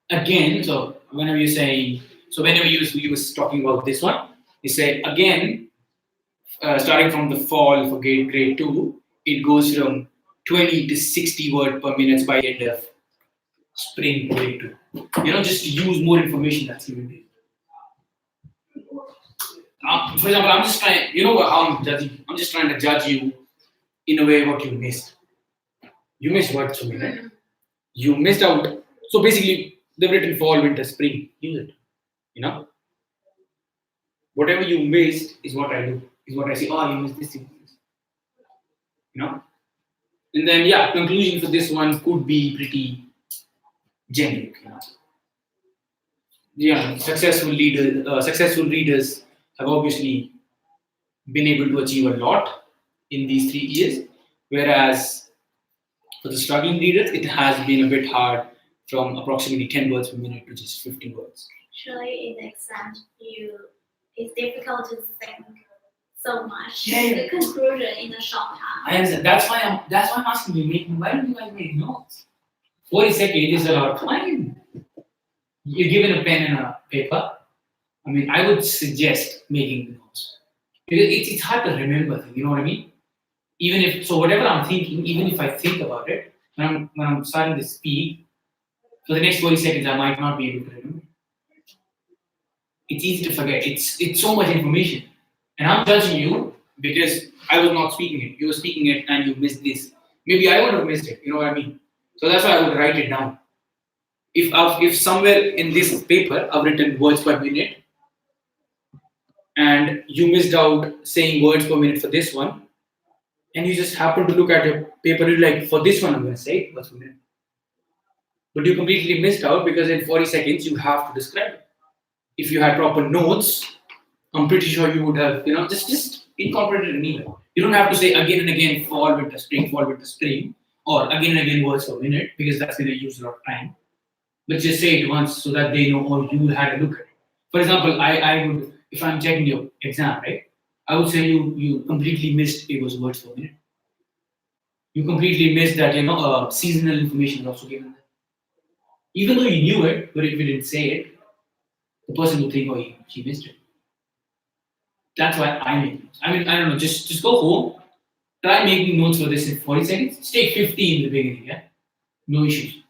again. So whenever you was talking about this one, you say again, starting from the fall for grade 2, it goes from 20 to 60 word per minute by the end of spring grade 2. Just to use more information that's given to you. For example, I'm just trying. How I'm judging? I'm just trying to judge you in a way what you missed. You missed words per minute. You missed out. So basically, they've written fall, winter, spring. Use it. Whatever you missed is what I do. Is what I say. Oh, you missed this. And then conclusion for this one could be pretty generic. Successful readers have obviously been able to achieve a lot in these 3 years, whereas for the struggling readers, it has been a bit hard from approximately 10 words per minute to just 50 words. Actually, in the exam, it's difficult to think so much. Yeah. The conclusion in a short time. I understand. That's why I'm asking you. Why don't you guys make notes? 40 seconds is a lot of time. You're given a pen and a paper. I mean, I would suggest making notes because it's hard to remember things. You know what I mean? Even if so, whatever I'm thinking, even if I think about it, when I'm starting to speak, for the next 40 seconds, I might not be able to remember. It's easy to forget. It's so much information, and I'm judging you because I was not speaking it. You were speaking it, and you missed this. Maybe I would have missed it. You know what I mean? So that's why I would write it down. If somewhere in this paper I've written words per minute, and you missed out saying words per minute for this one, and you just happen to look at your paper, you're like, for this one I'm going to say words per minute. But you completely missed out because in 40 seconds you have to describe it. If you had proper notes, I'm pretty sure you would have, just incorporated an email. You don't have to say again and again fall, winter, spring, or again and again words per minute because that's going to use a lot of time. But just say it once so that they know or you had a look at it. For example, I would, if I'm checking your exam, right, I would say you completely missed it was words per minute. You completely missed that, seasonal information is also given there. Even though you knew it, but if you didn't say it, the person would think, oh, she missed it. That's why I make notes. I mean, I don't know, just go home, try making notes for this in 40 seconds. Just take 50 in the beginning, yeah? No issues.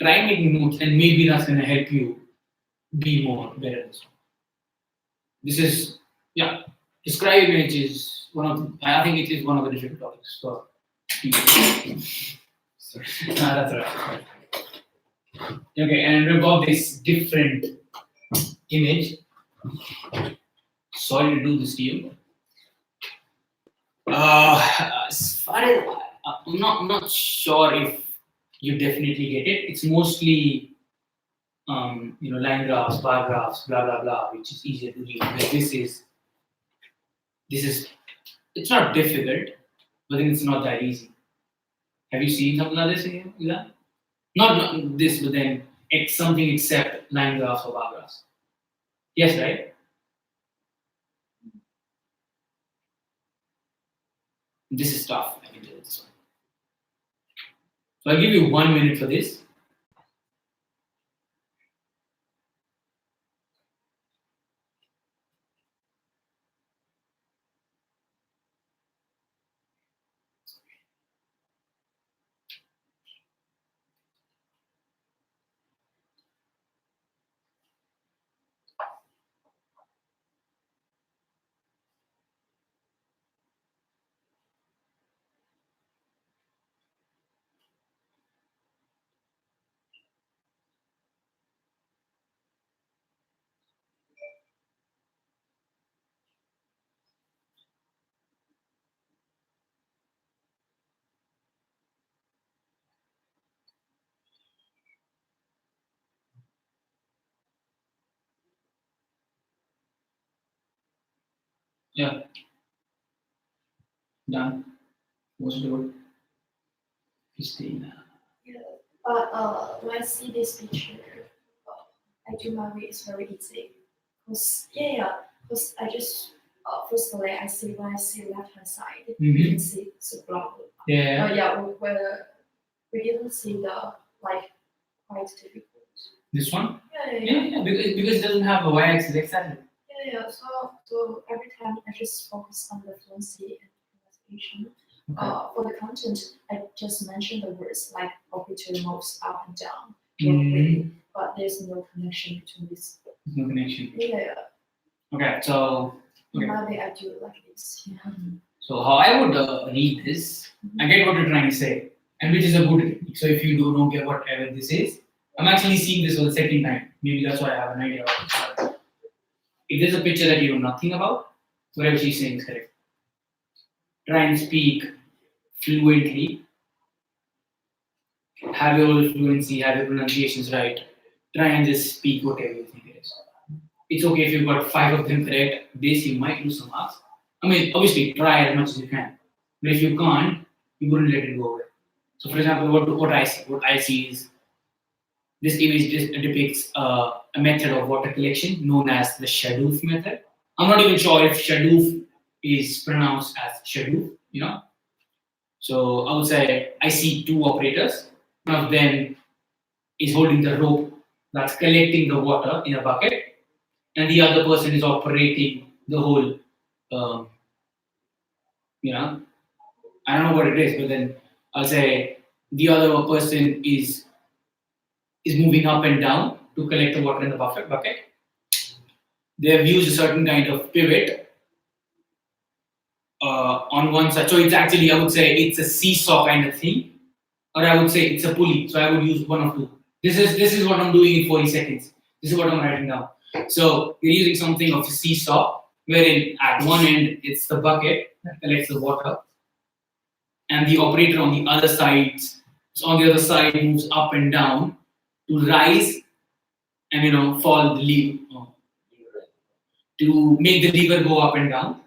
Try making notes, and maybe that's going to help you be better at this one. This is, describe image is I think it is one of the difficult topics for people. Sorry. That's right. Okay, and we've got this different image. Sorry to do this to you. As far as I'm not sure if you definitely get it. It's mostly line graphs, bar graphs, blah blah blah, which is easier to read. But this is it's not difficult, but then it's not that easy. Have you seen something like this in your exam? Not this, but then something except line graphs or bar graphs. Yes, right? This is tough. I can tell this one. So I'll give you 1 minute for this. Yeah. Done. Most good. Christina. But when I see this picture, I do my way is very easy. Because I just firstly I see when I see left hand side, you can see it's a block. Yeah. Where we didn't see the like quite difficult. This one? Yeah. Because it doesn't have a y-axis exactly. Yeah. So every time I just focus on the fluency and pronunciation. Okay. For the content, I just mentioned the words like operator moves up and down, but there's no connection between this. There's no connection. Yeah. Okay, so Maybe I do it like this. Yeah. So how I would read this, I get what you're trying to say, and which is a good technique. So if you don't get whatever this is, I'm actually seeing this for the second time. Maybe that's why I have an idea of it. If there's a picture that you know nothing about, whatever she's saying is correct. Try and speak fluently. Have your fluency, have your pronunciations right. Try and just speak whatever you think it is. It's okay if you've got 5 of them correct. This you might lose some marks. I mean, obviously, try as much as you can. But if you can't, you wouldn't let it go away. So, for example, what I see is this image depicts a method of water collection known as the Shadoof method. I'm not even sure if Shadoof is pronounced as schedule, you know. So I would say I see two operators. One of them is holding the rope that's collecting the water in a bucket, and the other person is operating the whole, um, you know, I don't know what it is, but then I'll say the other person is moving up and down to collect the water in the bucket. They have used a certain kind of pivot on one side. So it's actually, I would say, it's a seesaw kind of thing, or I would say it's a pulley. So I would use one of two. This is what I'm doing in 40 seconds. This is what I'm writing down. So you're using something of a seesaw, wherein at one end it's the bucket that collects the water, and the operator on the other side, moves up and down to rise and fall the lever, to make the lever go up and down.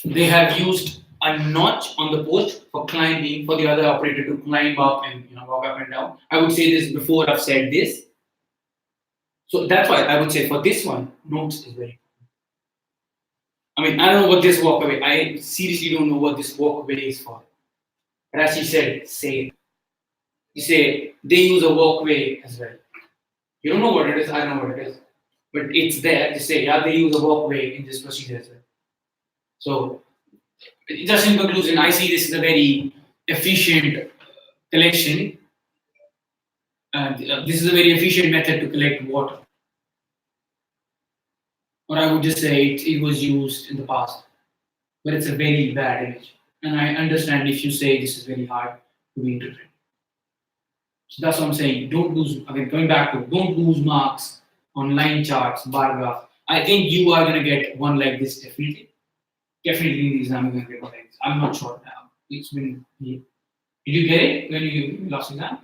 They have used a notch on the post for climbing, for the other operator to climb up and walk up and down. I would say this before I've said this. So that's why I would say for this one, notes is very important. I mean, I don't know what this walkway, I seriously don't know what this walkway is for. But as you said, say it. You say they use a walkway as well. You don't know what it is, I don't know what it is. But it's there to say, yeah, they use a walkway in this procedure as well. So, just in conclusion, I see this as a very efficient collection. This is a very efficient method to collect water. Or I would just say it was used in the past. But it's a very bad image. And I understand if you say this is very hard to be interpreted. So that's what I'm saying. Don't lose, again, coming back to, don't lose marks on line charts, bar graph. I think you are going to get one like this definitely. Definitely in the exam, you're going to get one like this. I'm not sure now. It's been, did you get it when you last exam?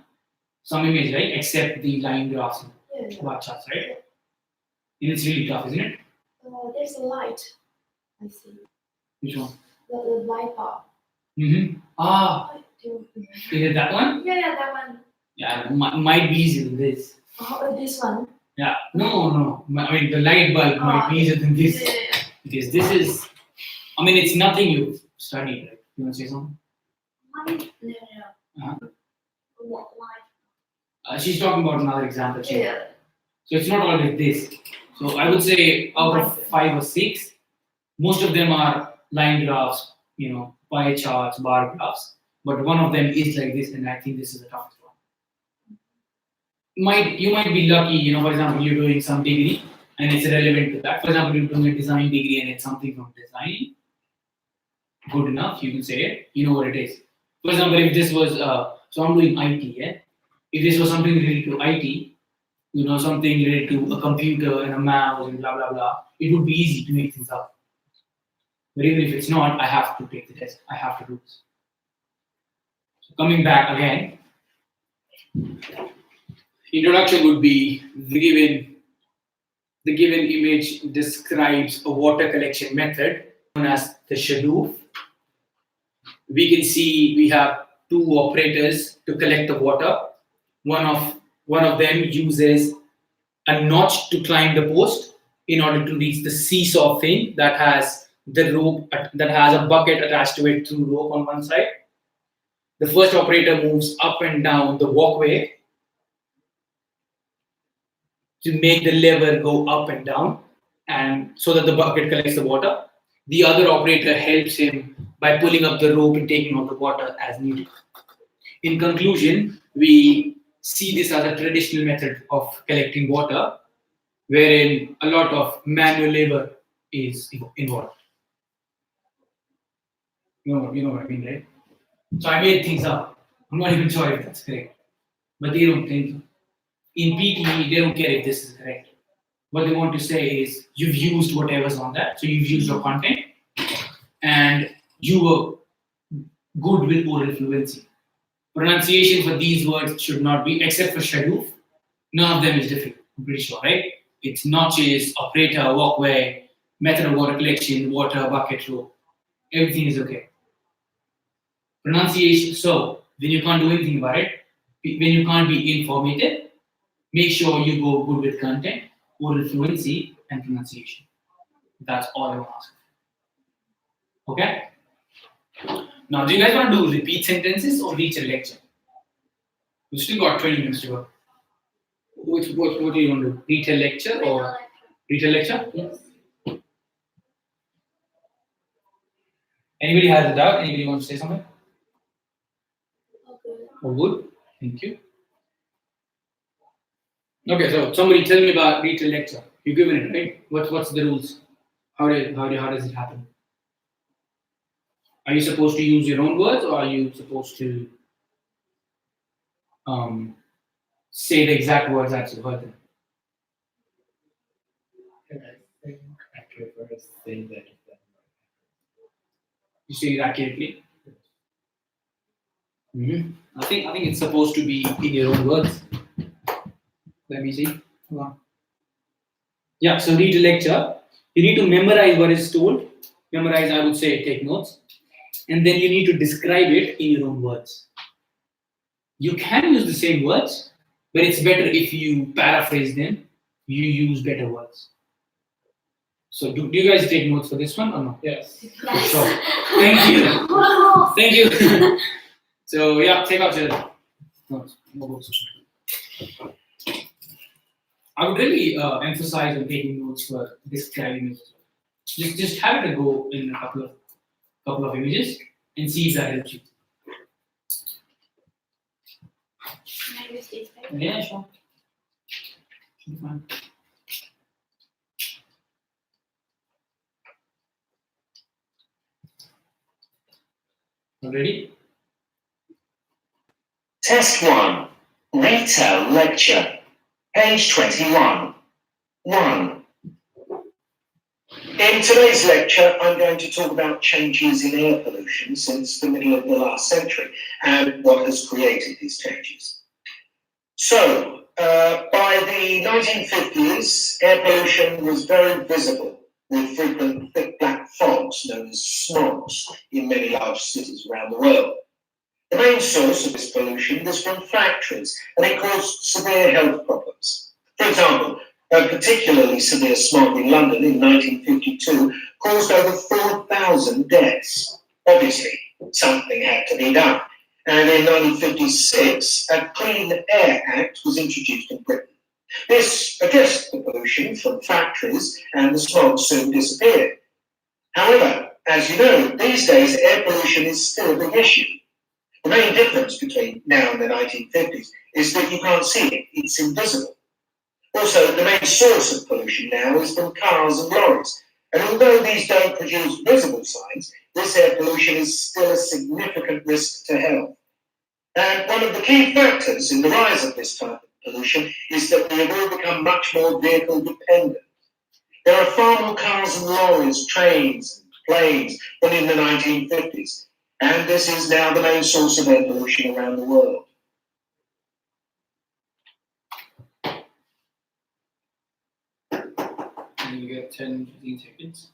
Some image, right? Except the line graphs and bar charts, right? And it's really tough, isn't it? There's a light. I see. Which one? The light bulb. Mm-hmm. Ah, Do is it that one? yeah, that one. Yeah, might be easier than this. Oh, this one. Yeah, no. I mean, the light bulb might be easier than this. Yeah. Because this is, I mean, it's nothing you've studied, right? You want to say something? No. Uh-huh. What light? She's talking about another example. Too. Yeah. So it's not always this. So I would say out of 5 or 6, most of them are line graphs, pie charts, bar graphs. But one of them is like this, and I think this is the toughest one. You might be lucky, for example, you're doing some degree and it's relevant to that. For example, you're doing a design degree and it's something from design. Good enough, you can say it. You know what it is. For example, if this was, so I'm doing IT, yeah? If this was something related to IT, something related to a computer and a mouse and blah, blah, blah, it would be easy to make things up. But even if it's not, I have to take the test. I have to do this. So coming back again, introduction would be the given image describes a water collection method known as the shadoof. We can see we have 2 operators to collect the water. One of them uses a notch to climb the post in order to reach the seesaw thing that has the rope, that has a bucket attached to it through rope on one side. The first operator moves up and down the walkway to make the lever go up and down, and so that the bucket collects the water. The other operator helps him by pulling up the rope and taking out the water as needed. In conclusion, we see this as a traditional method of collecting water, wherein a lot of manual labor is involved. You know what I mean, right? So I made things up. I'm not even sure if that's correct, but they don't think. In PTE, they don't care if this is correct. What they want to say is you've used whatever's on that, so you've used your content, and you were good with oral fluency. Pronunciation for these words should not be, except for shadoof, none of them is difficult, I'm pretty sure, right? It's notches, operator, walkway, method of water collection, water, bucket, rope. Everything is okay. Pronunciation, so when you can't do anything about it, when you can't be informative, make sure you go good with content, oral fluency, and pronunciation. That's all I want to ask. Okay? Now, do you guys want to do repeat sentences or reach a lecture? We still got 20 minutes to go. What do you want to do? Read a lecture or read a lecture? Yes. Anybody has a doubt? Anybody wants to say something? Okay. Oh, good. Thank you. Okay, so somebody tell me about read a lecture. You've given it, right? What's the rules? How does it happen? Are you supposed to use your own words, or are you supposed to say the exact words that you heard them? And I think I prefer saying that. You say it accurately. I think it's supposed to be in your own words. Let me see. Hold on. Yeah. So read a lecture. You need to memorize what is told. Memorize, I would say, take notes, and then you need to describe it in your own words. You can use the same words, but it's better if you paraphrase them. You use better words. So do you guys take notes for this one or no? Yes. Yes. Sure. Thank you. Wow. Thank you. So yeah, take out your notes. I would really emphasize on taking notes for describing it. Just have it a go in a couple of images and see if that helps you. Can I use this paper? Yeah, sure. Should be fine. Ready? Test 1. Retail lecture. Page 21. 1. In today's lecture, I'm going to talk about changes in air pollution since the middle of the last century and what has created these changes. So, by the 1950s, air pollution was very visible with frequent thick black fogs known as smogs in many large cities around the world. The main source of this pollution was from factories, and it caused severe health problems. For example, a particularly severe smog in London in 1952 caused over 4,000 deaths. Obviously, something had to be done. And in 1956, a Clean Air Act was introduced in Britain. This addressed the pollution from factories, and the smog soon disappeared. However, as you know, these days air pollution is still a big issue. The main difference between now and the 1950s is that you can't see it, it's invisible. Also, the main source of pollution now is from cars and lorries, and although these don't produce visible signs, this air pollution is still a significant risk to health. And one of the key factors in the rise of this type of pollution is that we have all become much more vehicle dependent. There are far more cars and lorries, trains and planes than in the 1950s. And this is now the main source of air pollution around the world. And you get 10, 15 seconds.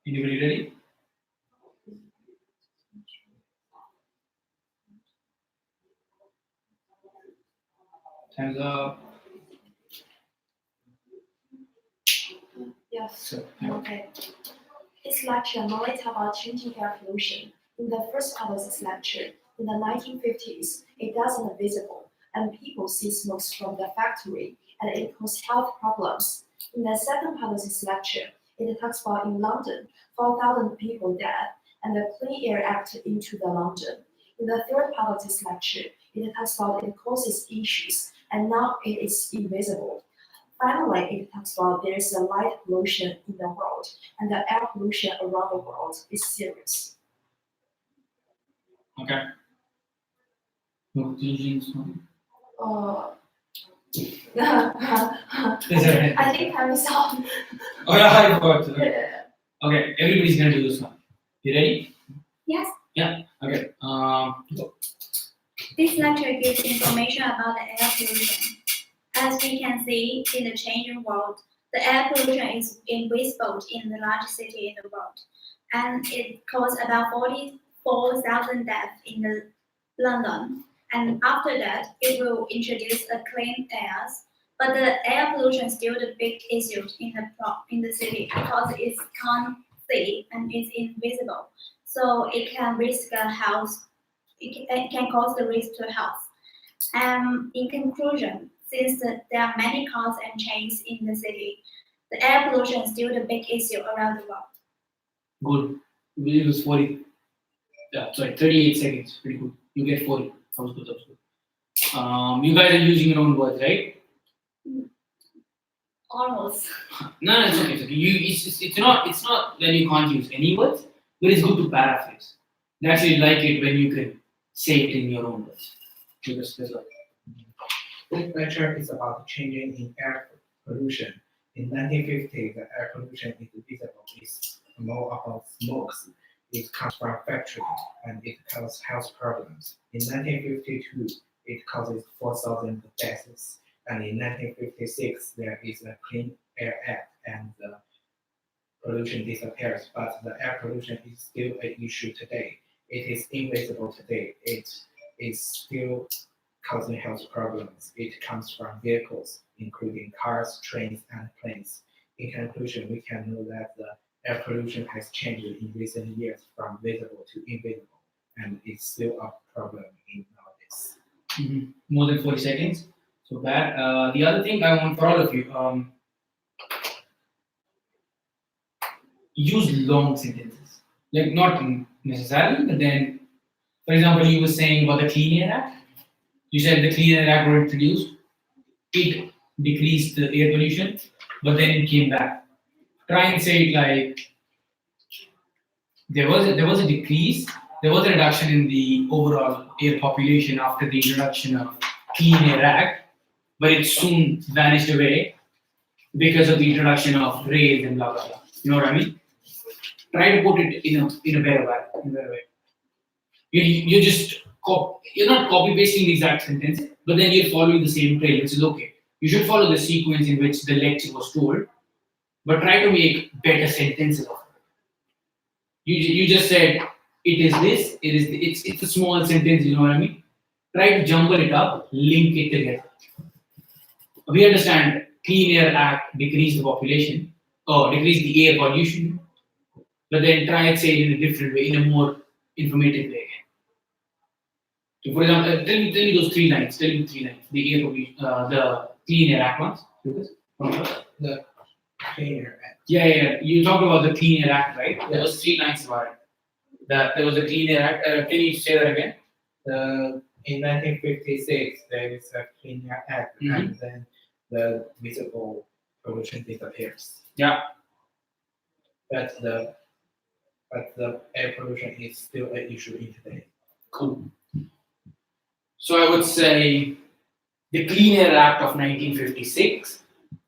Anybody ready? Time's up. Yes. So, Okay. This lecture mainly talk about changing air pollution. In the first part of this lecture, in the 1950s, it wasn't visible, and people see smoke from the factory, and it caused health problems. In the second part of this lecture, it talks about in London, 4,000 people dead, and the Clean Air Act into the London. In the third part of this lecture, it talks about it causes issues, and now it is invisible. Finally, it talks about there is a light pollution in the world, and the air pollution around the world is serious. okay. No conclusions? Uh, Is there anything? I think time is up. Oh yeah, I forgot to. Yeah. Okay, everybody's gonna do this one. You ready? Yes. Yeah. Okay. Go. This lecture gives information about the air pollution. As we can see in the changing world, the air pollution is invisible in the largest city in the world, and it causes about 4,000 deaths in London. And after that, it will introduce a clean air. But the air pollution is still the big issue in the city because it can't see and it's invisible. So it can risk health. It can cause the risk to health. In conclusion, since there are many cars and chains in the city, the air pollution is still the big issue around the world. Good. We use 40. Yeah, sorry, 38 seconds. Pretty good. You get 40. Sounds good. Sounds good. You guys are using your own words, right? Almost. No, it's okay. It's okay. It's not that you can't use any words, but it's good to paraphrase. I actually like it when you can say it in your own words. That's all. This lecture is about changing in air pollution. In 1950, the air pollution is visible. It's more about smokes. It comes from factory and it causes health problems. In 1952, it causes 4,000 deaths. And in 1956, there is a Clean Air Act and the pollution disappears. But the air pollution is still an issue today. It is invisible today. It is still causing health problems. It comes from vehicles, including cars, trains, and planes. In conclusion, we can know that the air pollution has changed in recent years from visible to invisible, and it's still a problem in nowadays. More than 40 seconds. So bad. The other thing I want for all of you, use long sentences. Like not necessarily, but then, for example, you were saying about the Clean Air Act. You said the Clean Air Act was introduced. It decreased the air pollution, but then it came back. Try and say it like there was a decrease. There was a reduction in the overall air population after the introduction of Clean Air Act, but it soon vanished away because of the introduction of rails and blah blah blah. You know what I mean? Try to put it in a better way. You're just you're not copy pasting the exact sentence, but then you're following the same trail, which is okay. You should follow the sequence in which the lecture was told, but try to make better sentences of it. You just said it is this, it's a small sentence, you know what I mean? Try to jumble it up, link it together. We understand Clean Air Act decreased the population or decreased the air pollution, but then try and say it in a different way, in a more informative way. So for example, tell me those 3 lines. Tell me 3 lines. The air pollution, the Clean Air Act ones. The Clean Air Act. Yeah. You talked about the Clean Air Act, right? There was 3 lines about it. That there was a Clean Air Act. Can you say that again? In 1956, there is a Clean Air Act, and then the visible pollution disappears. Yeah. But the air pollution is still an issue in today. Cool. So I would say the Clean Air Act of 1956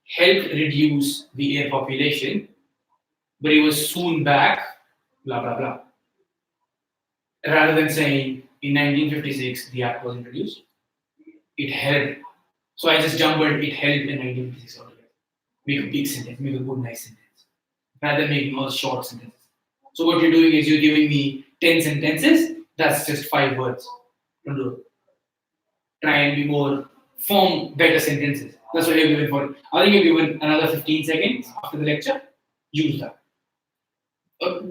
helped reduce the air population, but it was soon back, blah blah blah. Rather than saying in 1956 the act was introduced, it helped. So I just jumbled it helped in 1956 altogether. Make a big sentence, make a good nice sentence, rather than making all short sentences. So what you're doing is you're giving me 10 sentences, that's just 5 words. Don't do it. Try and be more, form better sentences. That's what you're given for. I think you're given another 15 seconds after the lecture. Use that.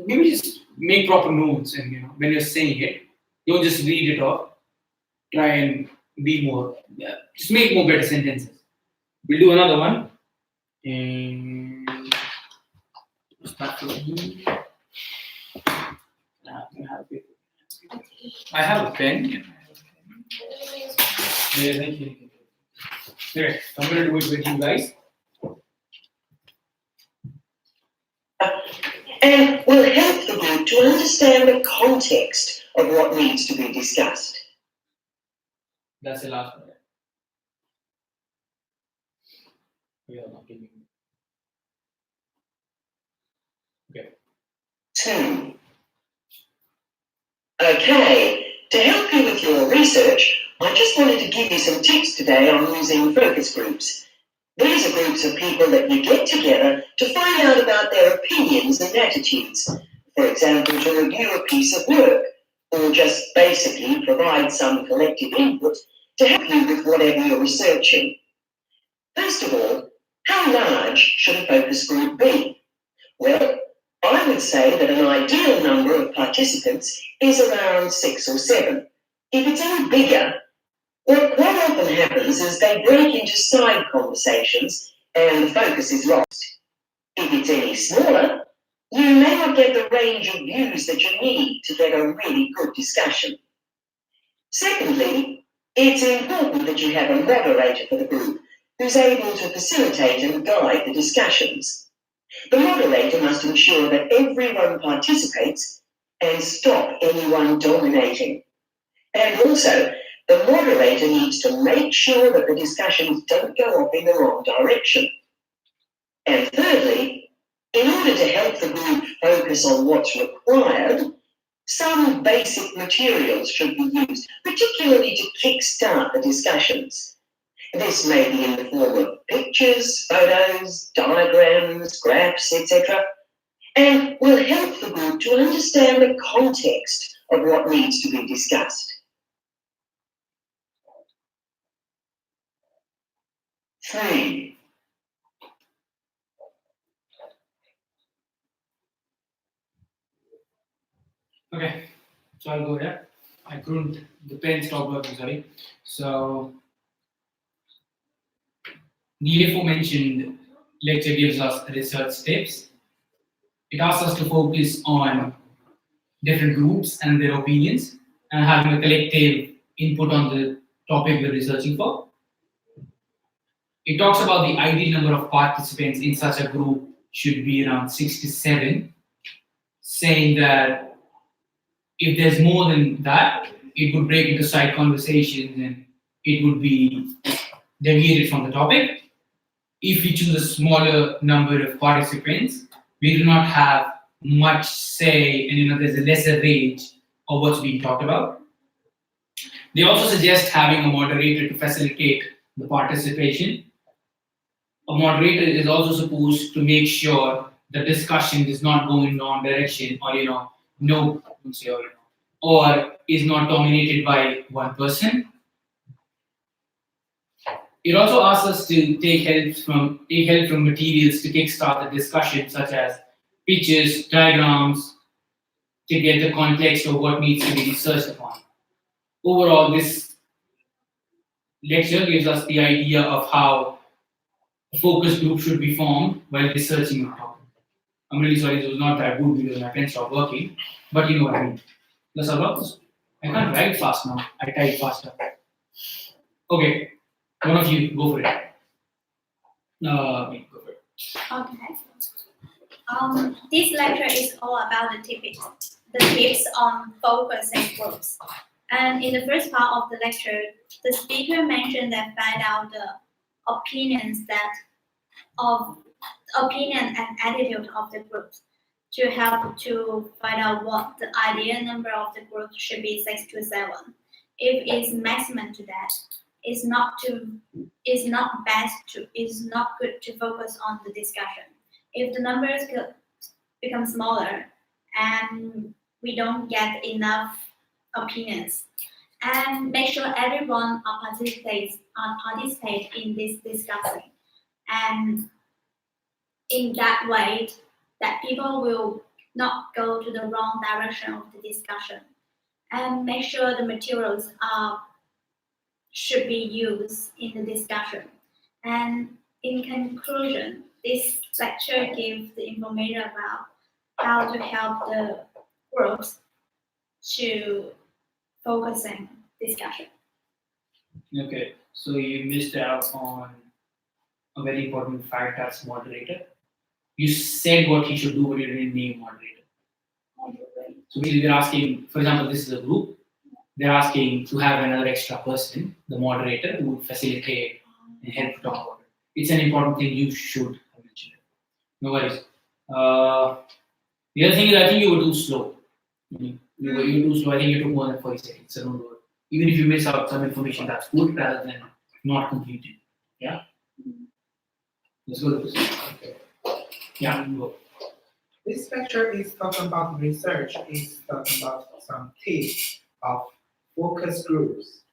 Maybe just make proper notes, and when you're saying it, don't just read it off. Try and be more. Just make more better sentences. We'll do another one. And start from here. I have a pen. Yeah, thank you. Okay, I'm going to do it with you guys. And will help the group to understand the context of what needs to be discussed. That's the last one. Yeah, not giving. Okay. 2. Okay, to help you with your research, I just wanted to give you some tips today on using focus groups. These are groups of people that you get together to find out about their opinions and attitudes. For example, to review a piece of work, or just basically provide some collective input to help you with whatever you're researching. First of all, how large should a focus group be? Well, I would say that an ideal number of participants is around 6 or 7. If it's any bigger, what quite often happens is they break into side conversations and the focus is lost. If it's any smaller, you may not get the range of views that you need to get a really good discussion. Secondly, it's important that you have a moderator for the group who's able to facilitate and guide the discussions. The moderator must ensure that everyone participates and stop anyone dominating. And also, the moderator needs to make sure that the discussions don't go off in the wrong direction. And thirdly, in order to help the group focus on what's required, some basic materials should be used, particularly to kickstart the discussions. This may be in the form of pictures, photos, diagrams, graphs, etc., and will help the group to understand the context of what needs to be discussed. 3. Okay, so I'll go here. I couldn't, the pen stopped working, sorry. So, the aforementioned lecture gives us research tips. It asks us to focus on different groups and their opinions and having a collective input on the topic we're researching for. It talks about the ideal number of participants in such a group should be around 6 to 7, saying that if there's more than that, it would break into side conversations and it would be deviated from the topic. If we choose a smaller number of participants, we do not have much say, and there's a lesser range of what's being talked about. They also suggest having a moderator to facilitate the participation. A moderator is also supposed to make sure the discussion does not go in wrong direction, or is not dominated by one person. It also asks us to take help from materials to kickstart the discussion, such as pictures, diagrams, to get the context of what needs to be researched upon. Overall, this lecture gives us the idea of how a focus group should be formed while researching a topic. I'm really sorry this was not that good because my pen stopped working, but you know what I mean. Let's have a look. I can't write fast now. I type faster. Okay, one of you go for it. Me, go for it. Okay. This lecture is all about the tips on focus and groups. And in the first part of the lecture, the speaker mentioned that find out the opinion and attitude of the group to help to find out what the ideal number of the group should be 6 to 7. If it's maximum to that, it's not good to focus on the discussion. If the numbers could become smaller and we don't get enough opinions, and make sure everyone participate in this discussion, and in that way that people will not go to the wrong direction of the discussion, and make sure the materials should be used in the discussion. And in conclusion, this lecture gives the information about how to help the groups to focusing discussion. Okay, so you missed out on a very important fact, that's moderator. You said what he should do, but you didn't name moderator. So basically they're asking, for example, this is a group, they're asking to have another extra person, the moderator, who would facilitate and help to talk about it. It's an important thing, you should have mentioned it. No worries. The other thing is, I think you were too slow. You were too slow. I think you took more than 40 seconds, so don't worry. Even if you miss out some information, that's good rather than not completed. Yeah? Let's go to this. Okay. Yeah, go. This lecture is talking about research, is talking about some tips of focus groups.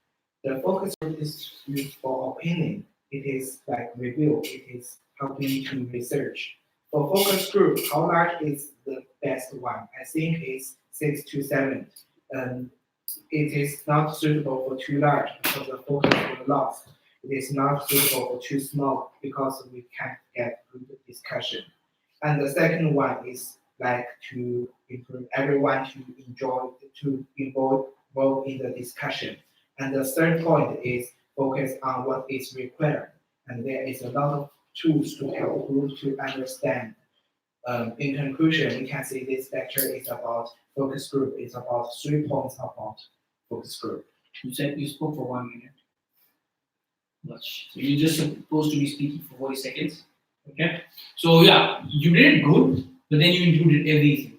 The focus group is used for opinion. It is like review. It is helping to research. For focus group, how large is the best one? I think it's 6 to 7. It is not suitable for too large because the focus will lost. It is not suitable for too small because we can't get good discussion. And the second one is like to improve everyone to enjoy to involve in the discussion. And the third point is focus on what is required. And there is a lot of tools to help group to understand. In conclusion, we can see this lecture is about focus group. It's about 3 points about focus group. You said you spoke for 1 minute. Much. So you're just supposed to be speaking for 40 seconds. Okay. So yeah, you did it good, but then you included everything.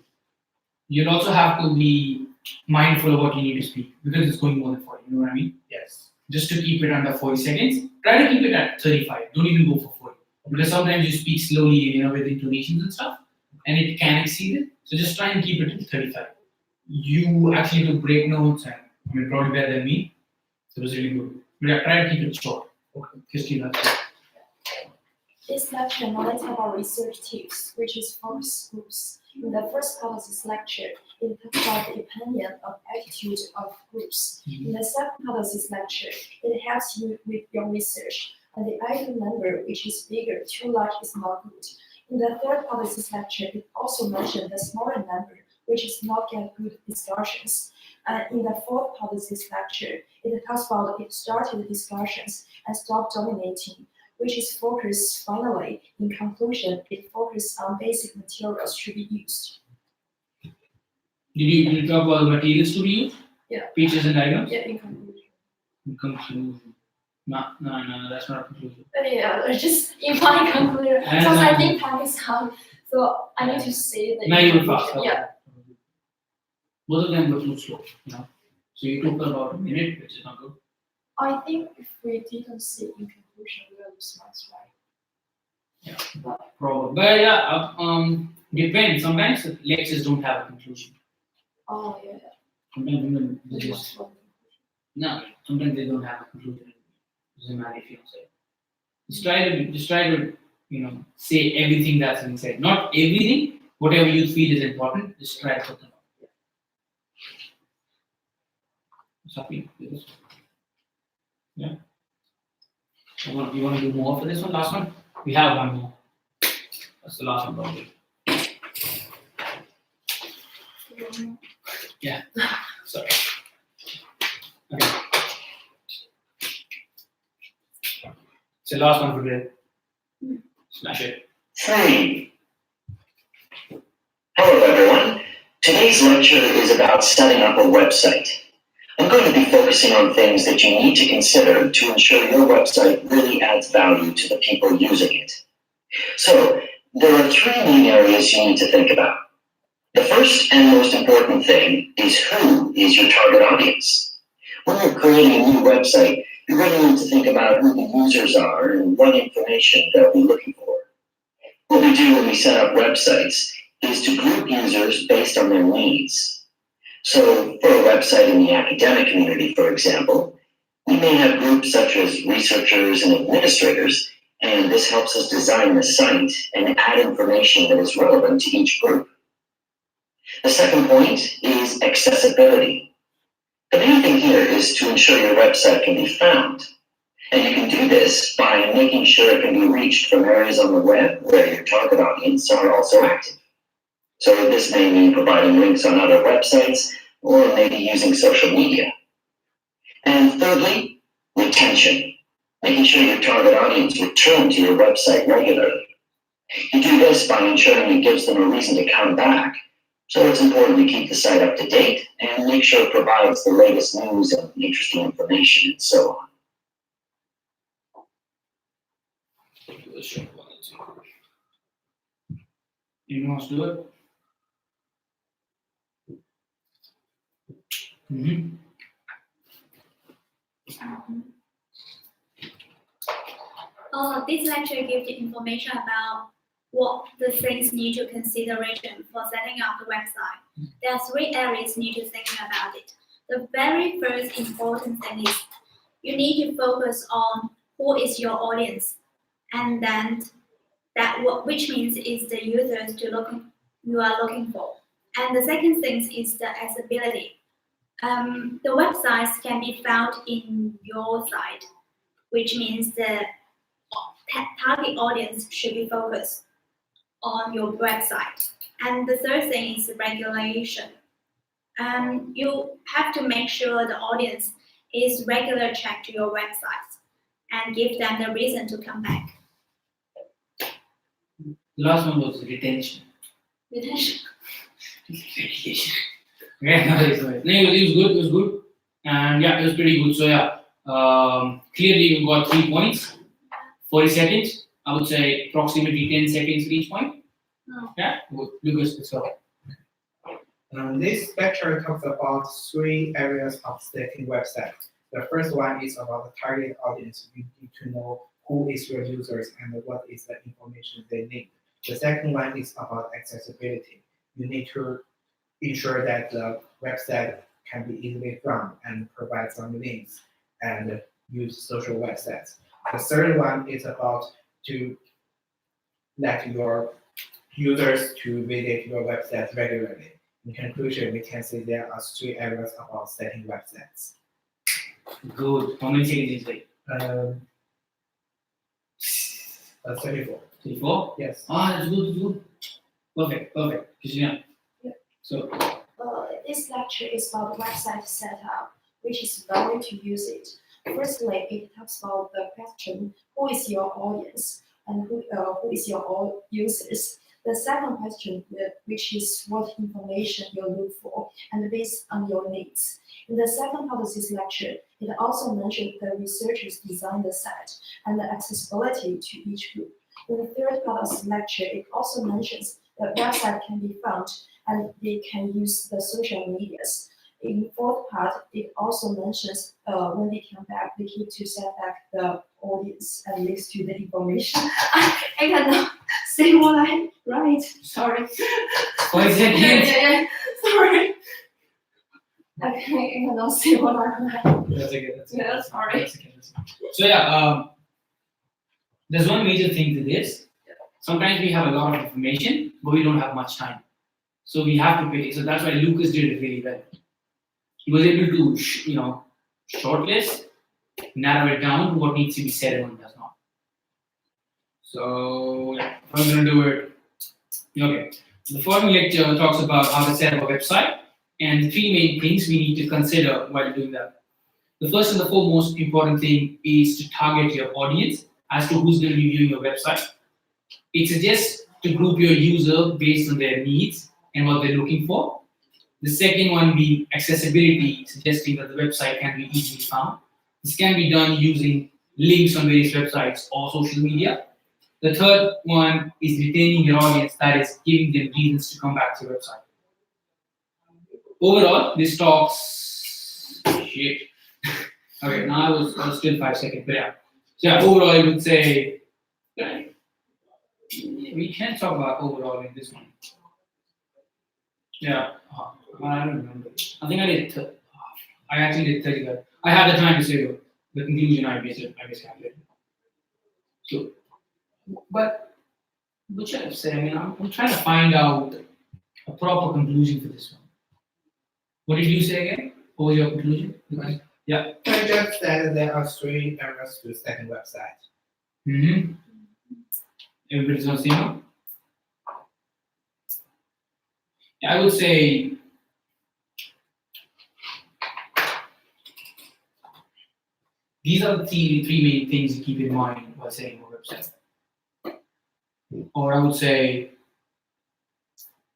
You'll also have to be mindful of what you need to speak because it's going more than 40. You know what I mean? Yes. Just to keep it under 40 seconds, try to keep it at 35. Don't even go for 40. Because sometimes you speak slowly, with intonations and stuff, and it can exceed it. So just try and keep it at 35. You actually do break notes and probably better than me. So it was really good. But yeah, try to keep it short. Okay. Christine, that's it. This lecture knowledge about research tips, which is focus groups. In the first part of this lecture, it talks about the opinion of attitude of groups. In the second part of this lecture, it helps you with your research. And the ideal number, which is bigger, too large is not good. In the third part of this lecture, it also mentioned the smaller number, which is not get good discussions. And in the fourth part of this lecture, it talks about it started discussions and stop dominating, which is focused finally. In conclusion, it focused on basic materials to be used. Did you talk about the materials to be used? Yeah. Features and diagrams? Yeah, in conclusion. In conclusion. No, that's not a conclusion. But yeah, just in my conclusion, because I think time is up, so I need to say the. Now you will fast. Yeah. Both of them were too slow, So you took about a minute, which is not good. I think if we didn't say in conclusion, we will lose marks, right? Yeah, probably. But yeah, depends. Sometimes lectures don't have a conclusion. Oh yeah. Sometimes they Which just was no. Sometimes they don't have a conclusion. It doesn't matter if you don't say it. Just try to say everything that's inside. Not everything. Whatever you feel is important, just try to put them up. What's happening with this? Yeah. You want to do more for this one? Last one? We have one more. That's the last one probably. Yeah. Sorry. Okay. It's the last one for today. Smash it. 3. Hello everyone. Today's lecture is about setting up a website. I'm going to be focusing on things that you need to consider to ensure your website really adds value to the people using it. So, there are 3 main areas you need to think about. The first and most important thing is who is your target audience. When you're creating a new website, you really need to think about who the users are and what information they'll be looking for. What we do when we set up websites is to group users based on their needs. So, for a website in the academic community, for example, we may have groups such as researchers and administrators, and this helps us design the site and add information that is relevant to each group. The second point is accessibility. The main thing here is to ensure your website can be found. And you can do this by making sure it can be reached from areas on the web where your target audience are also active. So this may mean providing links on other websites or maybe using social media. And thirdly, retention. Making sure your target audience return to your website regularly. You do this by ensuring it gives them a reason to come back. So it's important to keep the site up to date and make sure it provides the latest news and interesting information and so on. Do a short one. Anyone wants to do it? This lecture gives the information about what the things need to consideration for setting up the website. There are 3 areas you need to think about it. The very first important thing is you need to focus on who is your audience, and then which means is the users you are looking for. And the second thing is the accessibility. The websites can be found in your site, which means the target audience should be focused on your website. And the third thing is regulation. You have to make sure the audience is regular check to your website and give them the reason to come back. The last one was retention. Retention. Retention. Yeah, no, it was good. It was good, and yeah, it was pretty good. So yeah, clearly we got 3 points, 40 seconds. I would say approximately 10 seconds for each point. Oh. Yeah, good. Lucas, let's go. This lecture talks about 3 areas of setting websites. The first one is about the target audience. You need to know who is your users and what is the information they need. The second one is about accessibility. You need to ensure that the website can be easily found and provide some links and use social websites. The third one is about to let your users to visit your website regularly. In conclusion, we can say there are 3 areas about setting websites. Good. How many seconds is it? 34. 34? Yes. Ah, that's good, that's good. Perfect, perfect. Christina. Yeah. So, This lecture is about website setup, which is very to use it. Firstly, it talks about the question, who is your audience and who is your users. The second question, which is what information you look for and based on your needs. In the second part of this lecture, it also mentioned the researchers design the site and the accessibility to each group. In the third part of this lecture, it also mentions that website can be found and they can use the social medias. In the fourth part, it also mentions when they come back, they need to set back the audience and links to the information. I cannot say what I write. Sorry. what is it? Yeah. Sorry. I cannot say what I write. That's okay. That's okay. Yeah, sorry. That's okay. So yeah, there's one major thing to this. Sometimes we have a lot of information, but we don't have much time. So we have to pick. So that's why Lucas did it really well. He was able to, shortlist, narrow it down to what needs to be said and what does not. So yeah, I'm gonna do it. Okay. The following lecture talks about how to set up a website and the 3 main things we need to consider while doing that. The first and the foremost important thing is to target your audience as to who's going to be viewing your website. It suggests to group your user based on their needs and what they're looking for. The second one being accessibility, suggesting that the website can be easily found. This can be done using links on various websites or social media. The third one is retaining your audience, that is, giving them reasons to come back to your website. Overall, this talks. Shit. Okay, now I was still 5 seconds, but yeah. So yeah, overall, I would say. We can talk about overall in this one. Yeah, I don't remember. I think I did. I actually did 35. I had the time to say the conclusion. I calculated. So, but what should I say? I mean, I'm trying to find out a proper conclusion for this one. What did you say again? What was your conclusion? Yeah. I just said there are 3 areas to setting website. Mm-hmm. Everybody's on the same one? Yeah, I would say these are the 3 main things to keep in mind while setting a website. Or I would say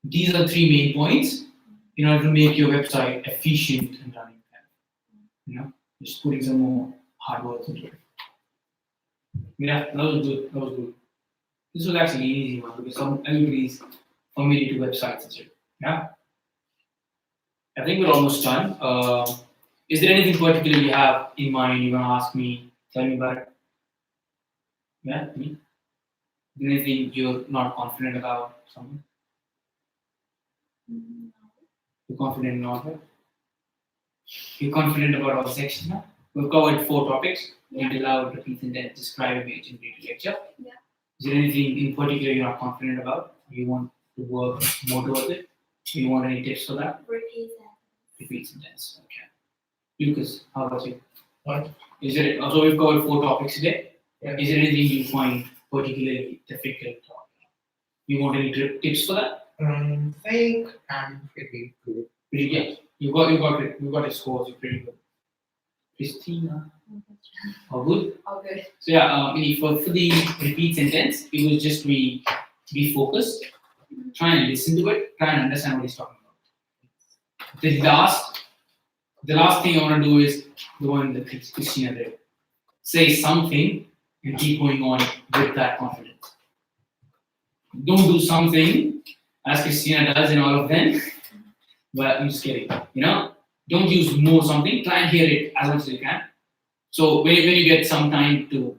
these are the 3 main points in order to make your website efficient and running. Just putting some more hard work into it. Yeah, that was good. That was good. This was actually an easy one because everybody's familiar to websites and shit. Yeah. I think we're almost done. Is there anything particular you have in mind you want to ask me? Tell me about it. Yeah, me. Anything you're not confident about? Something you're confident in all that? You're confident about all sections now? We've covered 4 topics. Read aloud, repeat, and then describe image in read lecture. Yeah. Is there anything in particular you're not confident about? You want to work more towards it? Do you want any tips for that? Repeat that. Repeat sentence. Okay. Lucas, how about you? What? Is there also we've covered 4 topics today? Yeah. Is there anything you find particularly difficult? You want any tips for that? Think I'm pretty good. Yeah, you got it. You got your scores. You're pretty good. Christina, all good. All good. So yeah, for the repeat sentence, it was just be focused, try and listen to it, try and understand what he's talking about. The last thing I want to do is the one that Christina did. Say something and keep going on with that confidence. Don't do something as Christina does in all of them. But I'm just kidding. Don't use more something. Try and hear it as much as you can. So when you get some time to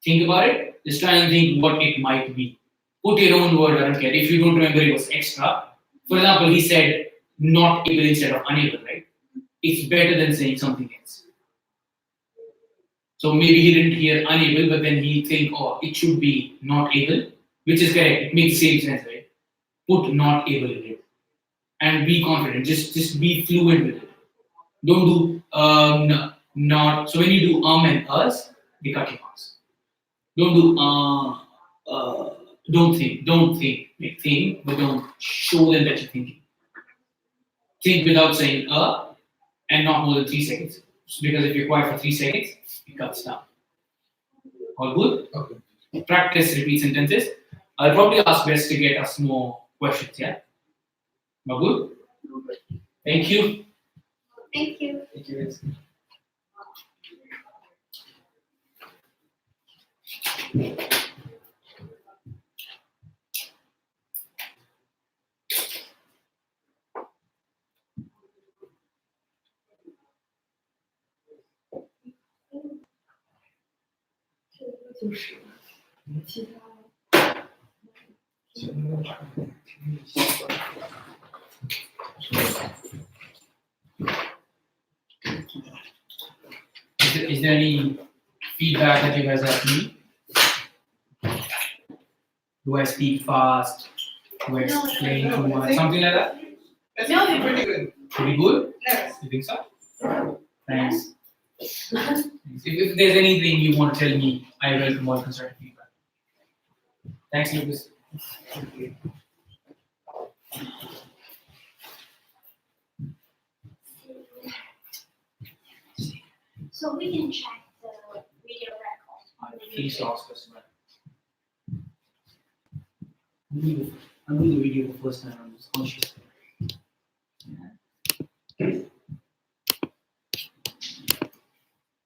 think about it, just try and think what it might be. Put your own word. I don't care if you don't remember it was extra. For example, he said not able instead of unable, right? It's better than saying something else. So maybe he didn't hear unable, but then he think, oh, it should be not able, which is correct. It makes the same sense, right? Put not able in it. And be confident. Just be fluent with it. Don't do not. So when you do and us, they cut your marks. Don't do don't think. Don't think. Like think, but don't show them that you're thinking. Think without saying and not more than 3 seconds. Because if you're quiet for 3 seconds, it cuts down. All good? Okay. Practice repeat sentences. I'll probably ask Wes to get us more questions, yeah? All good? Thank you. Thank you. Thank you. Is there any feedback that you guys have for me? Do I speak fast? Do I explain too much? Something like that? No, you're pretty good. Pretty good? Yes. You think so? Thanks. If there's anything you want to tell me, I welcome all constructive feedback. Thanks, Lucas. So we can check the video record on the Please YouTube. ask us. I'm doing the video the first time. I'm just conscious.